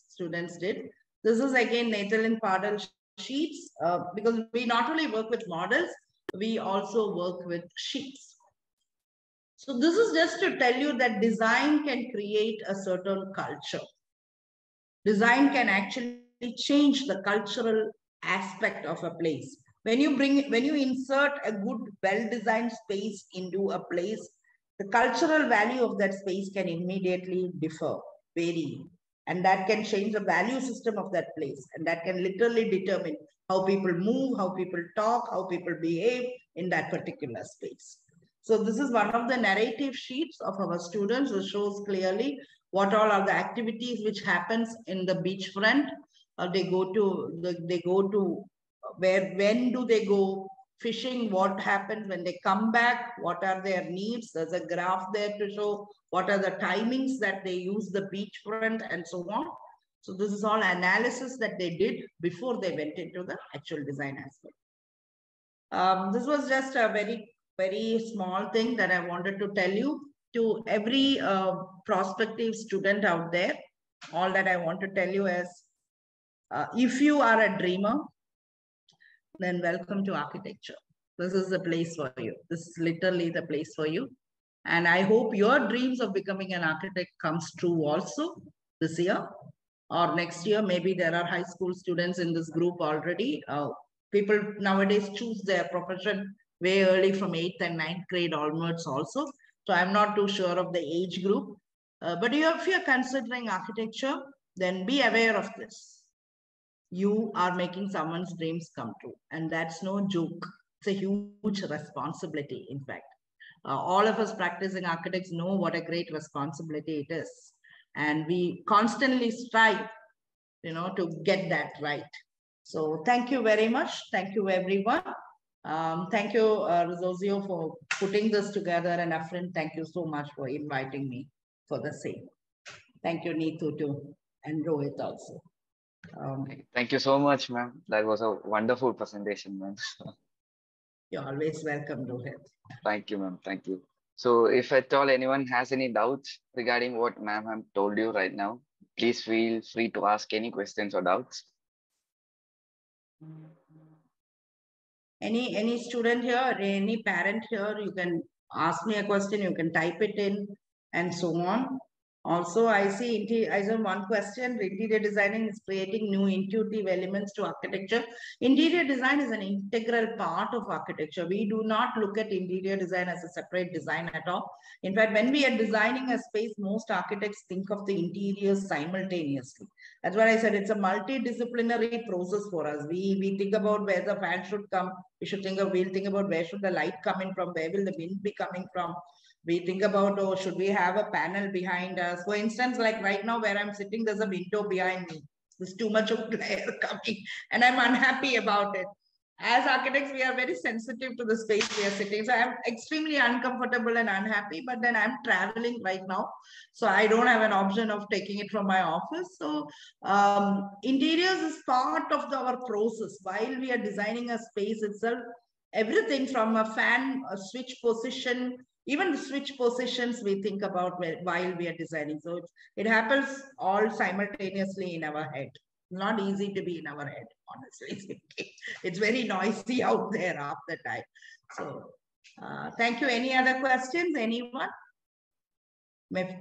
students did. This is again Nathan Pardal sheets, because we not only work with models, we also work with sheets. So this is just to tell you that design can create a certain culture. Design can actually change the cultural aspect of a place. When you insert a good, well-designed space into a place, the cultural value of that space can immediately vary. And that can change the value system of that place. And that can literally determine how people move, how people talk, how people behave in that particular space. So this is one of the narrative sheets of our students, which shows clearly what all are the activities which happens in the beachfront. They go to when do they go fishing, what happens when they come back, what are their needs. There's a graph there to show what are the timings that they use the beachfront and so on. So this is all analysis that they did before they went into the actual design aspect. This was just a very, very small thing that I wanted to tell you. To every prospective student out there, all that I want to tell you is, if you are a dreamer, then welcome to architecture. This is the place for you. This is literally the place for you. And I hope your dreams of becoming an architect comes true also this year or next year. Maybe there are high school students in this group already. People nowadays choose their profession way early from 8th and 9th grade onwards also. So I'm not too sure of the age group. But if you're considering architecture, then be aware of this. You are making someone's dreams come true. And that's no joke. It's a huge responsibility, in fact. All of us practicing architects know what a great responsibility it is. And we constantly strive, to get that right. So thank you very much. Thank you, everyone. Thank you, resorcio, for putting this together. And Afrin, thank you so much for inviting me for the same. Thank you, Neetu, too, and Rohit also. Thank you so much, ma'am. That was a wonderful presentation, ma'am. You're always welcome, Rohit. Thank you, ma'am. Thank you. So if at all anyone has any doubts regarding what ma'am have told you right now, please feel free to ask any questions or doubts. Any student here, any parent here, you can ask me a question, you can type it in and so on. Also, I see one question, interior designing is creating new intuitive elements to architecture. Interior design is an integral part of architecture. We do not look at interior design as a separate design at all. In fact, when we are designing a space, most architects think of the interiors simultaneously. That's why I said it's a multidisciplinary process for us. We think about where the fan should come. We'll think about where should the light come in from, where will the wind be coming from. We think about, oh, should we have a panel behind us? For instance, like right now where I'm sitting, there's a window behind me. There's too much of glare coming and I'm unhappy about it. As architects, we are very sensitive to the space we are sitting. So I'm extremely uncomfortable and unhappy, but then I'm traveling right now. So I don't have an option of taking it from my office. So interiors is part of our process. While we are designing a space itself, everything from a fan, a switch position, even the switch positions we think about while we are designing. So it happens all simultaneously in our head. Not easy to be in our head, honestly speaking. It's very noisy out there half the time. So thank you. Any other questions? Anyone?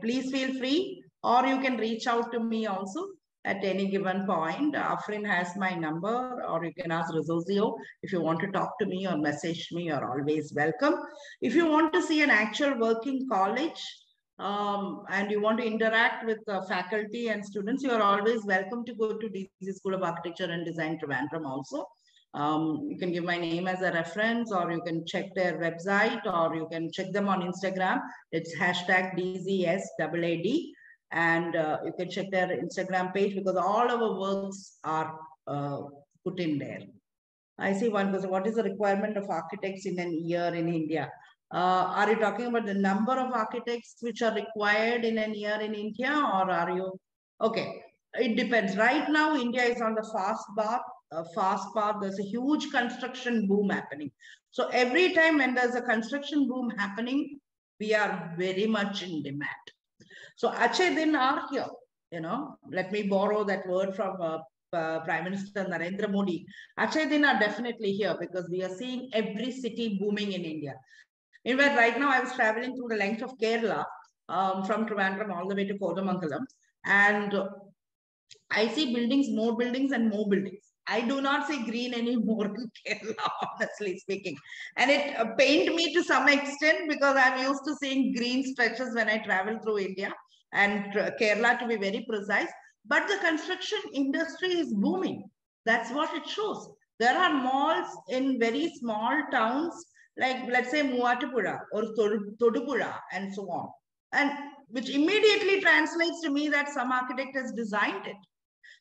Please feel free, or you can reach out to me also at any given point. Afrin has my number, or you can ask resorcio. If you want to talk to me or message me, you're always welcome. If you want to see an actual working college, and you want to interact with faculty and students, you are always welcome to go to DC School of Architecture and Design, Trivandrum also. You can give my name as a reference, or you can check their website, or you can check them on Instagram. It's #DZSAAD. And you can check their Instagram page, because all our works are put in there. I see one question. What is the requirement of architects in a year in India? Are you talking about the number of architects which are required in a year in India, or are you? Okay, it depends. Right now, India is on the fast path. There's a huge construction boom happening. So every time when there's a construction boom happening, we are very much in demand. So Achay Din are here. Let me borrow that word from Prime Minister Narendra Modi. Achay Din are definitely here, because we are seeing every city booming in India. In fact, right now I was traveling through the length of Kerala, from Trivandrum all the way to Kodamangalam, and I see buildings, more buildings and more buildings. I do not see green anymore in Kerala, honestly speaking. And it pained me to some extent, because I'm used to seeing green stretches when I travel through India, and Kerala to be very precise. But the construction industry is booming. That's what it shows. There are malls in very small towns, like let's say Muatupura or Todupura and so on. And which immediately translates to me that some architect has designed it.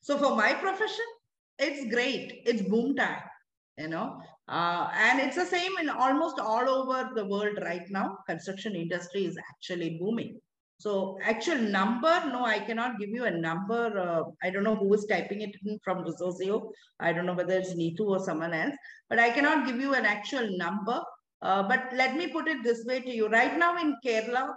So for my profession, it's great. It's boom time, and it's the same in almost all over the world right now. Construction industry is actually booming. So actual number, no, I cannot give you a number. I don't know who is typing it in from resorcio. I don't know whether it's Neetu or someone else, but I cannot give you an actual number. But let me put it this way to you. Right now in Kerala,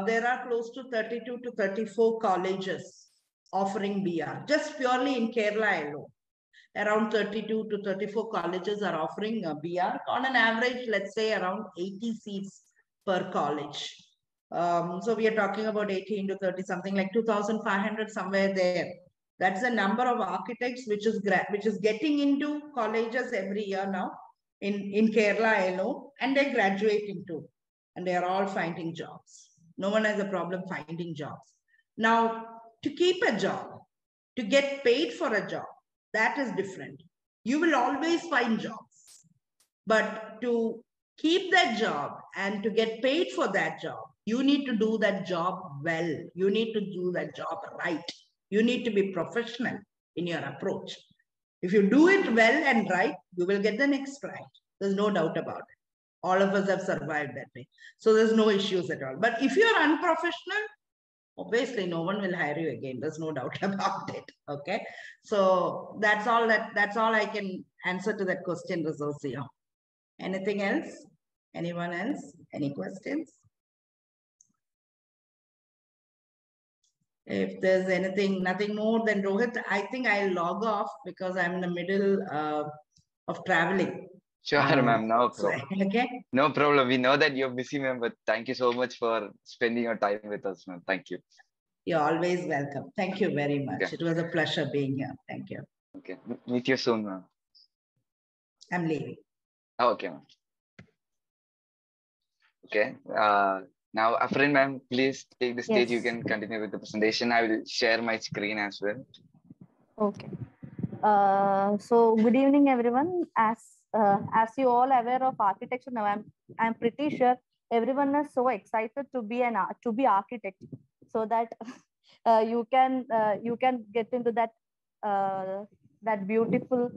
there are close to 32 to 34 colleges offering B.Arch, just purely in Kerala alone. Around 32 to 34 colleges are offering B.Arch on an average, let's say around 80 seats per college. So we are talking about 18 to 30, something like 2,500 somewhere there. That's the number of architects which is getting into colleges every year now in Kerala alone, and they're graduating too, and they are all finding jobs. No one has a problem finding jobs. Now, to keep a job, to get paid for a job, that is different. You will always find jobs, but to keep that job and to get paid for that job, you need to do that job well. You need to do that job right. You need to be professional in your approach. If you do it well and right, you will get the next prize. There's no doubt about it. All of us have survived that way. So there's no issues at all. But if you're unprofessional, obviously no one will hire you again. There's no doubt about it. Okay. So that's all I can answer to that question, resorcio. Anything else? Anyone else? Any questions? If there's nothing more than Rohit, I think I'll log off, because I'm in the middle of traveling. Sure, ma'am. No problem. Okay. No problem. We know that you're busy, ma'am, but thank you so much for spending your time with us, ma'am. Thank you. You're always welcome. Thank you very much. Okay. It was a pleasure being here. Thank you. Okay. Meet you soon, ma'am. I'm leaving. Okay, ma'am. Okay. Now, Afrin, ma'am, please take the stage. Yes. You can continue with the presentation. I will share my screen as well. Okay. So good evening, everyone. As you all aware of architecture now, I'm pretty sure everyone is so excited to be architect, so that you can get into that that beautiful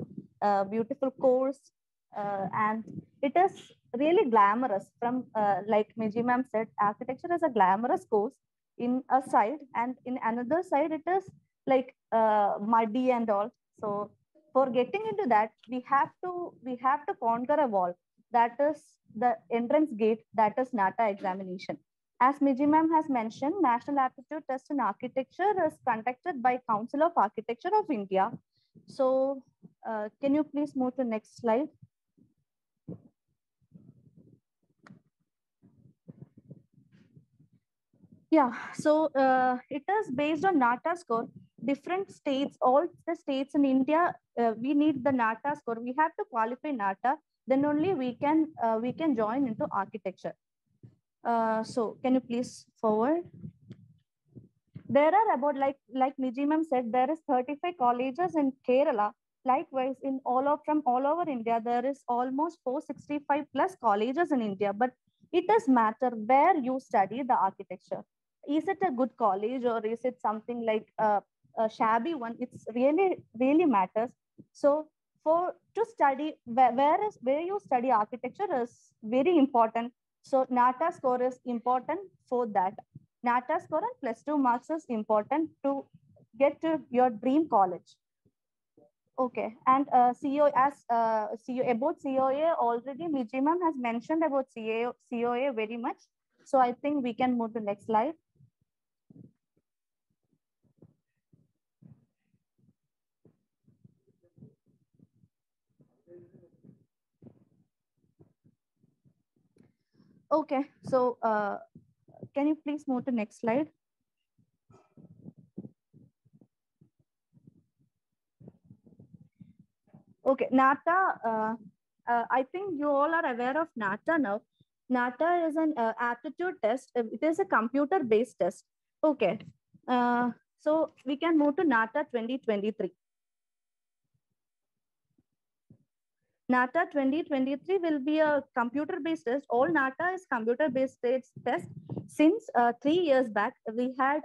course, and it is really glamorous. From like Miji ma'am said, architecture is a glamorous course in a side, and in another side it is like muddy and all. So for getting into that, we have to conquer a wall. That is the entrance gate. That is NATA examination. As Miji ma'am has mentioned, National Aptitude Test in Architecture is conducted by Council of Architecture of India. So can you please move to next slide? Yeah, so it is based on NATA score. Different states, all the states in India, we need the NATA score. We have to qualify NATA, then only we can join into architecture. So can you please forward? There are about, like Miji ma'am said, there is 35 colleges in Kerala. Likewise, from all over India, there is almost 465 plus colleges in India. But it does matter where you study the architecture. Is it a good college or is it something like a shabby one? It's really matters. So to study where you study architecture is very important. So NATA score is important for that. NATA score and +2 marks is important to get to your dream college. Okay, and CEO about COA already Miji ma'am has mentioned about COA very much. So I think we can move to next slide. Okay, so can you please move to next slide? Okay, NATA, I think you all are aware of NATA now. NATA is an aptitude test. It is a computer-based test. Okay, so we can move to NATA 2023. NATA 2023 will be a computer-based test. All NATA is computer-based test. Since 3 years back, we had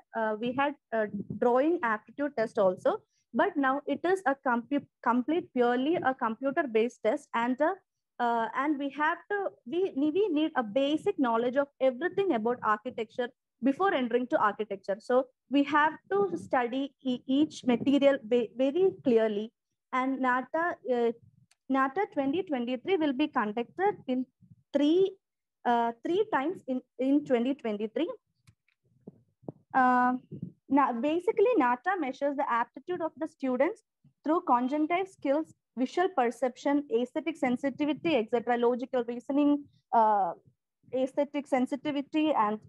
drawing aptitude test also, but now it is a complete purely a computer-based test, and we need a basic knowledge of everything about architecture before entering to architecture. So we have to study each material very clearly, and NATA 2023 will be conducted in three times in 2023. Now, basically, NATA measures the aptitude of the students through cognitive skills, visual perception, aesthetic sensitivity, etc., logical reasoning, aesthetic sensitivity, and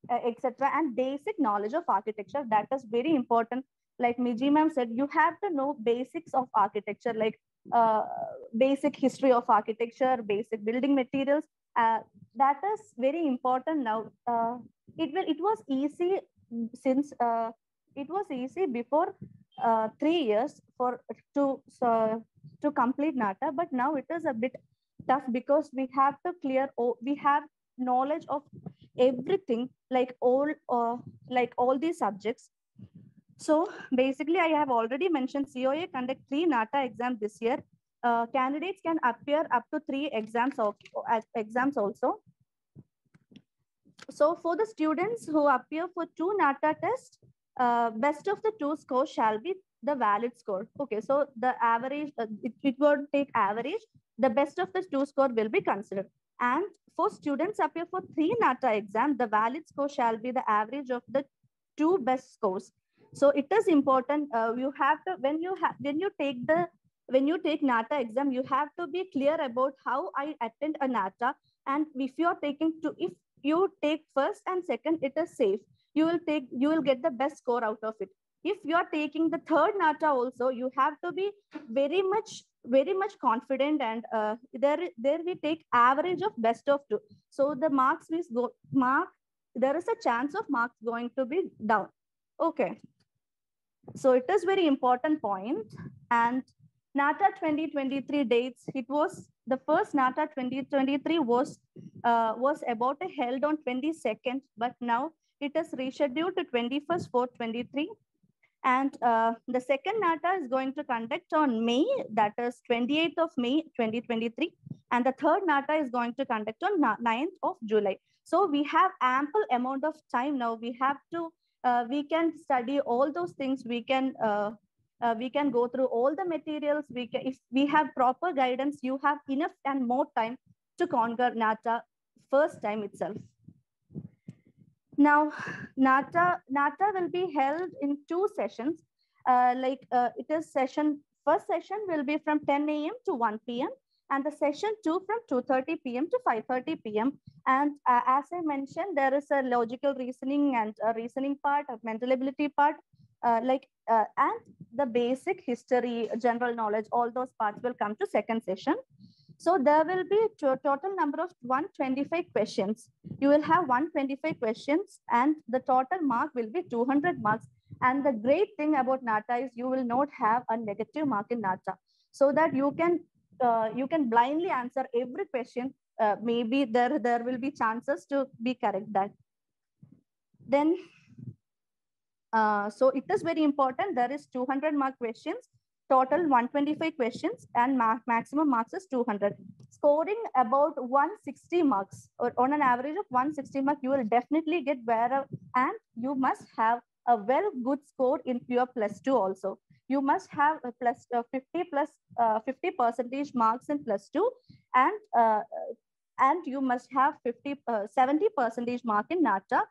etc., and basic knowledge of architecture. That is very important. Like Miji ma'am said, you have to know basics of architecture, like basic history of architecture, basic building materials. That is very important now. It was easy since it was easy before 3 years to complete NATA, but now it is a bit tough because we have to we have knowledge of everything, like all these subjects. So basically, I have already mentioned COA conduct 3 NATA exams this year. Candidates can appear up to 3 exams also. So for the students who appear for 2 NATA tests, best of the 2 scores shall be the valid score. Okay, so the average, it will take average. The best of the 2 score will be considered. And for students appear for 3 NATA exams, the valid score shall be the average of the 2 best scores. So it is important. You have to when you take NATA exam, you have to be clear about how I attend a NATA, and if you take first and second, it is safe. You will get the best score out of it. If you are taking the third NATA also, you have to be very much confident, and there we take average of best of 2. So the there is a chance of marks going to be down. Okay. So it is very important point. And NATA 2023 dates, it was the first NATA 2023 was about to held on 22nd, but now it is rescheduled to 21st for 23. And the second NATA is going to conduct on May, that is 28th of May 2023. And the third NATA is going to conduct on 9th of July. So we have ample amount of time now. We have to we can study all those things. We can go through all the materials. If we have proper guidance, you have enough and more time to conquer NATA first time itself. Now, NATA will be held in 2 sessions. First session will be from 10 a.m. to 1 p.m. and the session 2 from 2:30 p.m. to 5:30 p.m. And as I mentioned, there is a logical reasoning and a reasoning part, a mental ability part, and the basic history, general knowledge, all those parts will come to second session. So there will be a total number of 125 questions. You will have 125 questions and the total mark will be 200 marks. And the great thing about NATA is you will not have a negative mark in NATA, so that you can blindly answer every question. Maybe there will be chances to be correct that. Then, so it is very important. There is 200 mark questions, total 125 questions, and maximum marks is 200. Scoring about 160 marks, or on an average of 160 marks, you will definitely get wherever, and you must have a good score in your +2 also. You must have a 50 percentage marks in +2, and you must have 70 percentage mark in NATA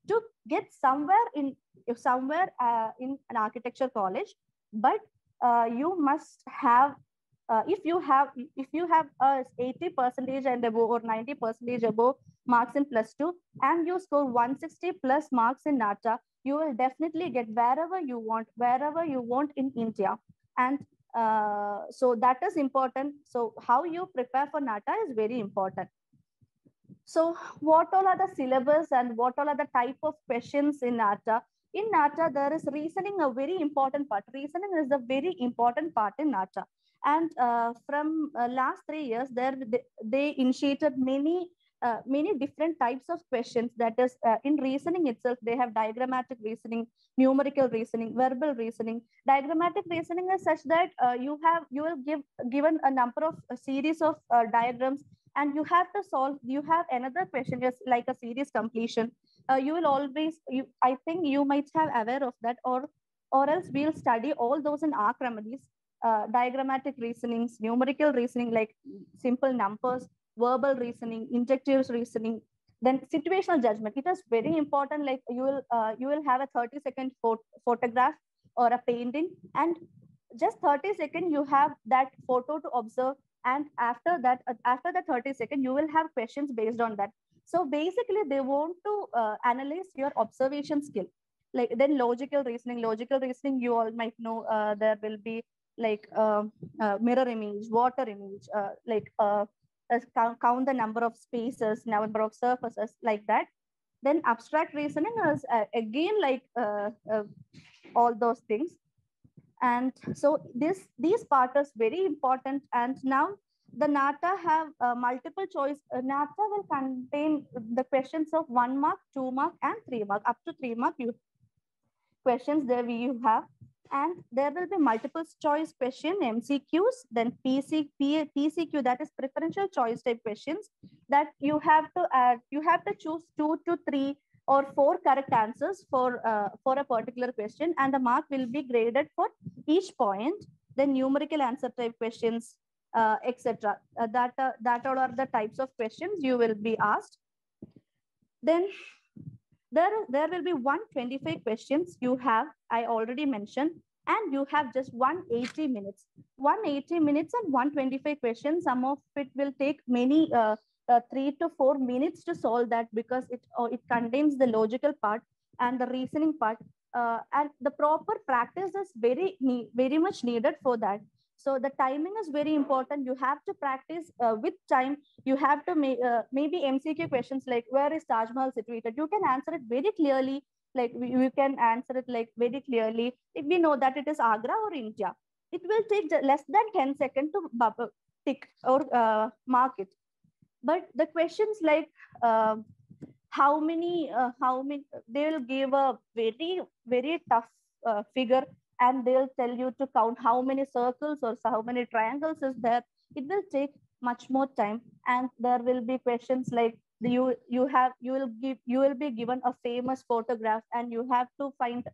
to get somewhere in an architecture college. But you must have if you have 80 percentage and above or 90 percentage above marks in +2 and you score 160 plus marks in NATA, you will definitely get wherever you want in India. And so that is important. So how you prepare for NATA is very important. So what all are the syllabus and what all are the type of questions in NATA? In NATA, there is reasoning, a very important part. Reasoning is a very important part in NATA. And from last 3 years, they initiated many different types of questions. That is, in reasoning itself, they have diagrammatic reasoning, numerical reasoning, verbal reasoning. Diagrammatic reasoning is such that you will given a number of a series of diagrams, and you have to solve. You have another question, just like a series completion. You will always, I think you might have aware of that, or else we'll study all those in Arch Remedies. Diagrammatic reasonings, numerical reasoning, like simple numbers, verbal reasoning, injective reasoning, then situational judgment. It is very important. Like you will have a 30-second photograph or a painting, and just 30 seconds you have that photo to observe, and after that 30 seconds you will have questions based on that. So basically they want to analyze your observation skill. Like then logical reasoning, you all might know. There will be like mirror image, water image, count the number of spaces, number of surfaces, like that. Then abstract reasoning is again like all those things. And so these part is very important. And now the NATA have multiple choice. NATA will contain the questions of 1 mark, 2 mark, and 3 mark. Up to 3 mark questions there you have. And there will be multiple choice question, MCQs, then PCQ, that is preferential choice type questions, that you have to add. You have to choose 2 to 3 or 4 correct answers for a particular question, and the mark will be graded for each point. Then numerical answer type questions, etc. That all are the types of questions you will be asked. Then there will be 125 questions you have, I already mentioned, and you have just 180 minutes. 180 minutes and 125 questions. Some of it will take many 3 to 4 minutes to solve that, because it contains the logical part and the reasoning part, and the proper practice is very much needed for that. So the timing is very important. You have to practice with time. You have to maybe MCQ questions like, where is Taj Mahal situated? You can answer it very clearly. Like you can answer it like very clearly. If we know that it is Agra or India, it will take less than 10 seconds to tick or mark it. But the questions like how many, they will give a very tough figure, and they'll tell you to count how many circles or how many triangles is there. It will take much more time. And there will be questions like you will be given a famous photograph, and you have to find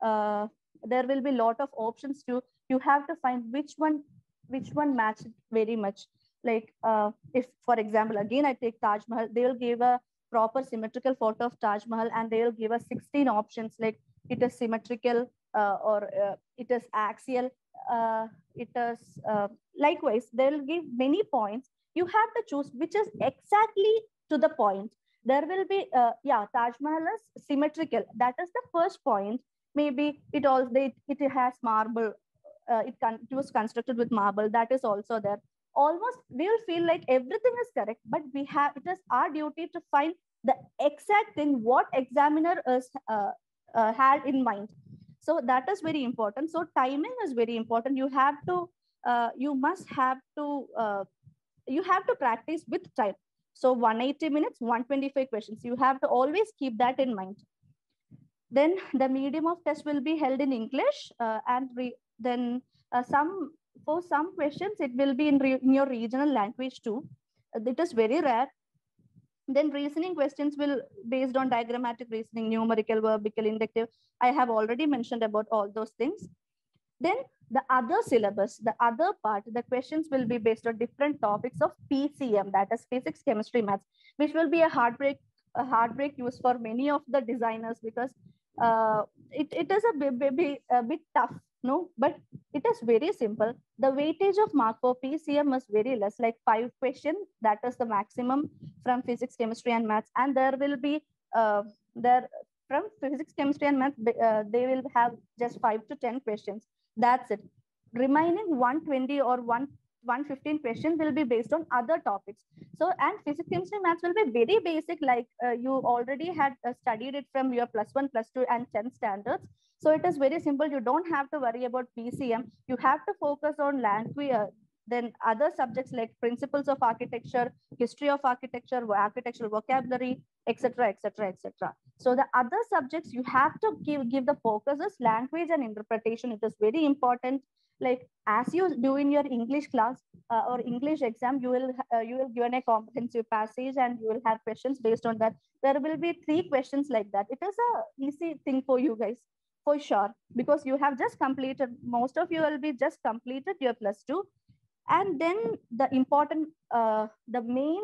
there will be a lot of options too. You have to find which one matches very much. Like if, for example, again I take Taj Mahal, they will give a proper symmetrical photo of Taj Mahal, and they will give us 16 options, like it is symmetrical or it is axial, it is likewise, they'll give many points. You have to choose which is exactly to the point. There will be, Taj Mahal is symmetrical. That is the first point. Maybe it has marble. It was constructed with marble. That is also there. Almost we will feel like everything is correct, but it is our duty to find the exact thing what examiner is had in mind. So that is very important. So timing is very important. You have to practice with time. So 180 minutes, 125 questions. You have to always keep that in mind. Then the medium of test will be held in English, for some questions it will be in your regional language too. It is very rare. Then reasoning questions will based on diagrammatic reasoning, numerical, verbical, inductive. I have already mentioned about all those things. Then the other syllabus, the other part, the questions will be based on different topics of PCM, that is physics, chemistry, maths, which will be a heartbreak use for many of the designers, because it is a bit tough, no? But it is very simple. The weightage of mark for PCM is very less, like 5 questions. That is the maximum from physics, chemistry, and maths. And there will be from physics, chemistry, and maths, they will have just 5 to 10 questions. That's it. Remaining 120 or 115 questions will be based on other topics. So, and physics, chemistry, maths will be very basic, like you already had studied it from your +1, +2, and 10 standards. So it is very simple. You don't have to worry about PCM. You have to focus on language, then other subjects like principles of architecture, history of architecture, architectural vocabulary, etc., etc., etc. So the other subjects you have to give the focus is language and interpretation. It is very important. Like as you do in your English class or English exam, you will given a comprehensive passage and you will have questions based on that. There will be 3 questions like that. It is a easy thing for you guys, for sure, because you have just completed, most of you will be just completed your +2. And then the important, the main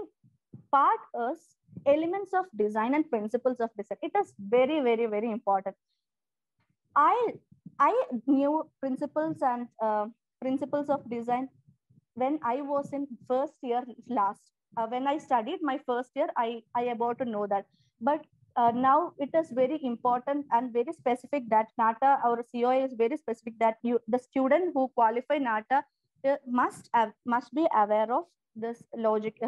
part is elements of design and principles of design. It is very, very, very important. I knew principles and principles of design when I was in first year last. When I studied my first year, I about to know that. But now it is very important and very specific that NATA, our COA is very specific that the student who qualify NATA must be aware of this logic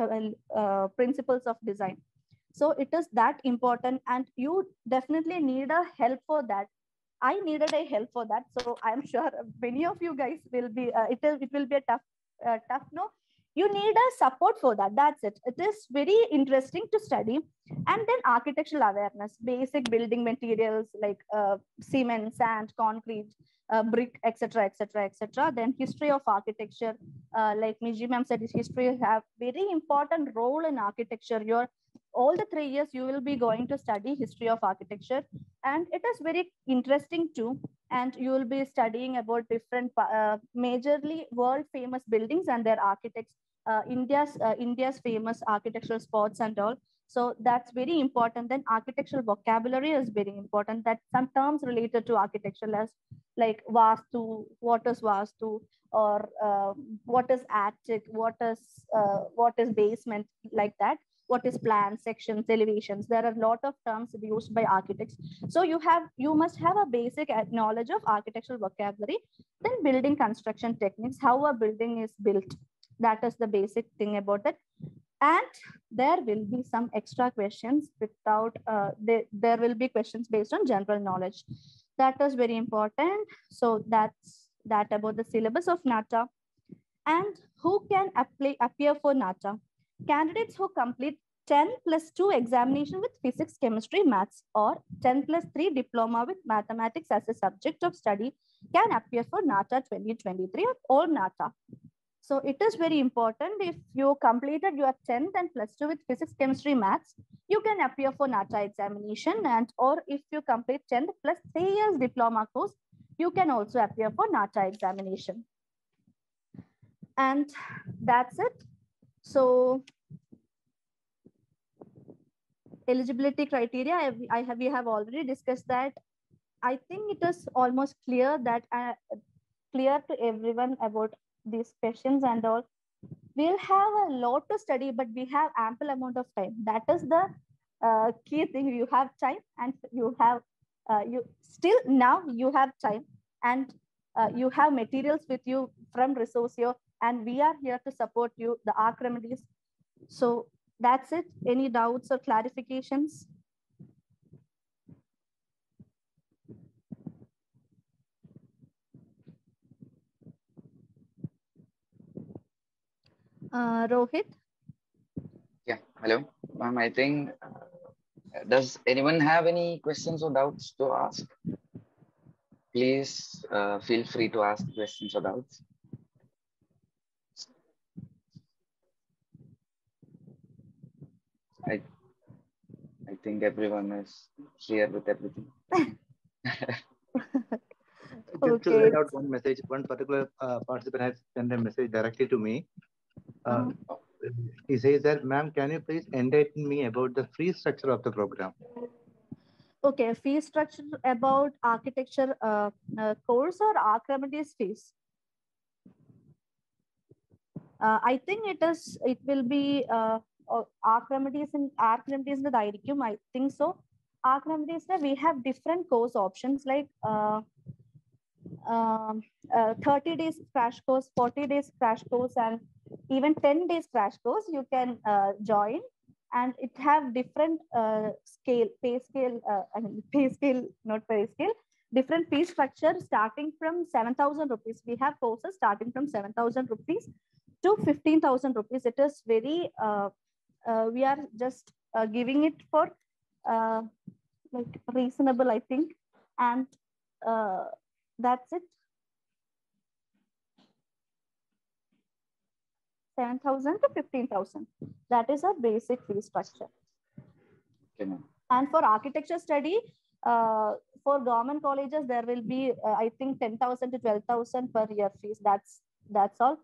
principles of design. So it is that important, and you definitely need a help for that. I needed a help for that, so I'm sure many of you guys will be. It will be a tough. No, you need a support for that. That's it. It is very interesting to study, and then architectural awareness, basic building materials like cement, sand, concrete, brick, etc., etc., etc. Then history of architecture, like Miji ma'am said, history have very important role in architecture. All the 3 years you will be going to study history of architecture, and it is very interesting too. And you will be studying about different majorly world famous buildings and their architects, India's famous architectural spots and all. So that's very important. Then architectural vocabulary is very important, that some terms related to architecture as like vastu, what is vastu, or what is attic, what is basement, like that. What is plans, sections, elevations? There are a lot of terms used by architects. So you must have a basic knowledge of architectural vocabulary. Then building construction techniques, how a building is built. That is the basic thing about that. And there will be some extra questions without, there will be questions based on general knowledge. That is very important. So that's that about the syllabus of NATA. And who can appear for NATA? Candidates who complete 10+2 examination with physics, chemistry, maths, or 10+3 diploma with mathematics as a subject of study can appear for NATA 2023 or NATA. So it is very important. If you completed your 10th and +2 with physics, chemistry, maths, you can appear for NATA examination. And or if you complete 10th plus 3 years diploma course, you can also appear for NATA examination. And that's it. So eligibility criteria, we have already discussed that. I think it is almost clear that clear to everyone about these questions and all. We'll have a lot to study, but we have ample amount of time. That is the key thing. You have time, and you have now you have time, and you have materials with you from Resorcio, and we are here to support you, the Arch Remedies. So that's it. Any doubts or clarifications? Rohit? Yeah, hello. Ma'am, I think, does anyone have any questions or doubts to ask? Please feel free to ask questions or doubts. I think everyone is clear with everything. Just to read out one message, one particular participant has sent a message directly to me. He says that, ma'am, can you please enlighten me about the fee structure of the program? Okay, fee structure about architecture course or Arch Remedies fees? I think it will be Arch Remedies and Arch Remedies with IDQ. I think so. Arch Remedies, we have different course options like 30 days crash course, 40 days crash course, and even 10 days crash course you can join, and it have different pay scale, not pay scale, different fee structure starting from 7,000 rupees. We have courses starting from 7,000 rupees to 15,000 rupees. It is very, we are just giving it for like reasonable, I think, and that's it. 7,000 to 15,000. That is a basic fee structure. Okay. And for architecture study, for government colleges, there will be, I think, 10,000 to 12,000 per year fees. That's all.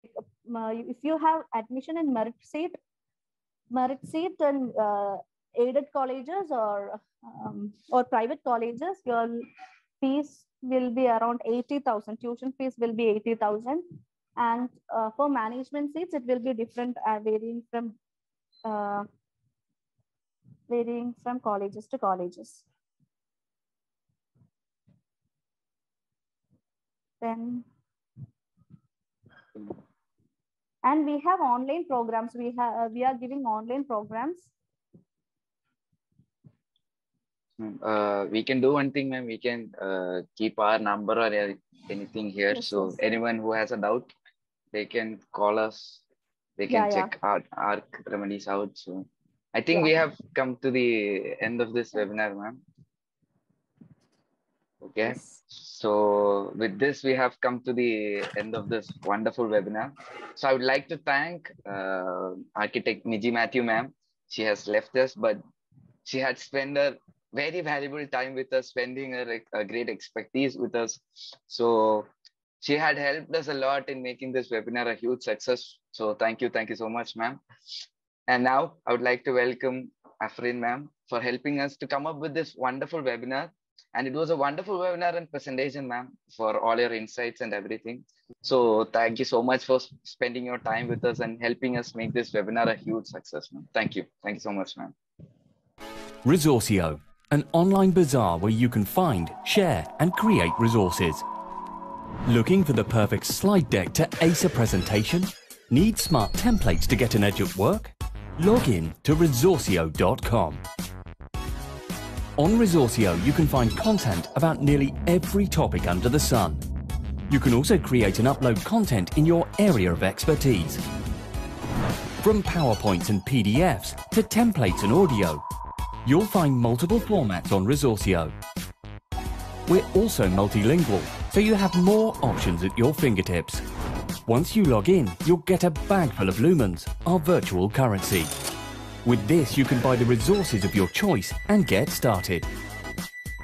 If you have admission in merit seat and aided colleges or private colleges, your fees will be around 80,000. Tuition fees will be 80,000. And for management seats, it will be different, varying from colleges to colleges. Then, and we have online programs. We are giving online programs. We can do one thing, ma'am. We can keep our number or anything here. Yes, so yes. Anyone who has a doubt, they can call us. They can check our Arch Remedies out. So I think we have come to the end of this webinar, ma'am. Okay. Yes. So with this, we have come to the end of this wonderful webinar. So I would like to thank architect Miji Mathew, ma'am. She has left us, but she had spent a very valuable time with us, spending a great expertise with us. So she had helped us a lot in making this webinar a huge success. So thank you so much, ma'am. And now I would like to welcome Afrin, ma'am, for helping us to come up with this wonderful webinar. And it was a wonderful webinar and presentation, ma'am, for all your insights and everything. So thank you so much for spending your time with us and helping us make this webinar a huge success, ma'am. Thank you so much, ma'am. Resorcio, an online bazaar where you can find, share, and create resources. Looking for the perfect slide deck to ace a presentation? Need smart templates to get an edge at work? Log in to resorcio.com. On Resorcio, you can find content about nearly every topic under the sun. You can also create and upload content in your area of expertise. From PowerPoints and PDFs to templates and audio, you'll find multiple formats on Resorcio. We're also multilingual, so you have more options at your fingertips. Once you log in, you'll get a bag full of lumens, our virtual currency. With this, you can buy the resources of your choice and get started.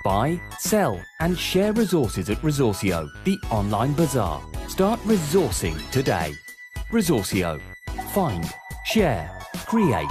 Buy, sell, and share resources at Resorcio, the online bazaar. Start resourcing today. Resorcio. Find, share, create.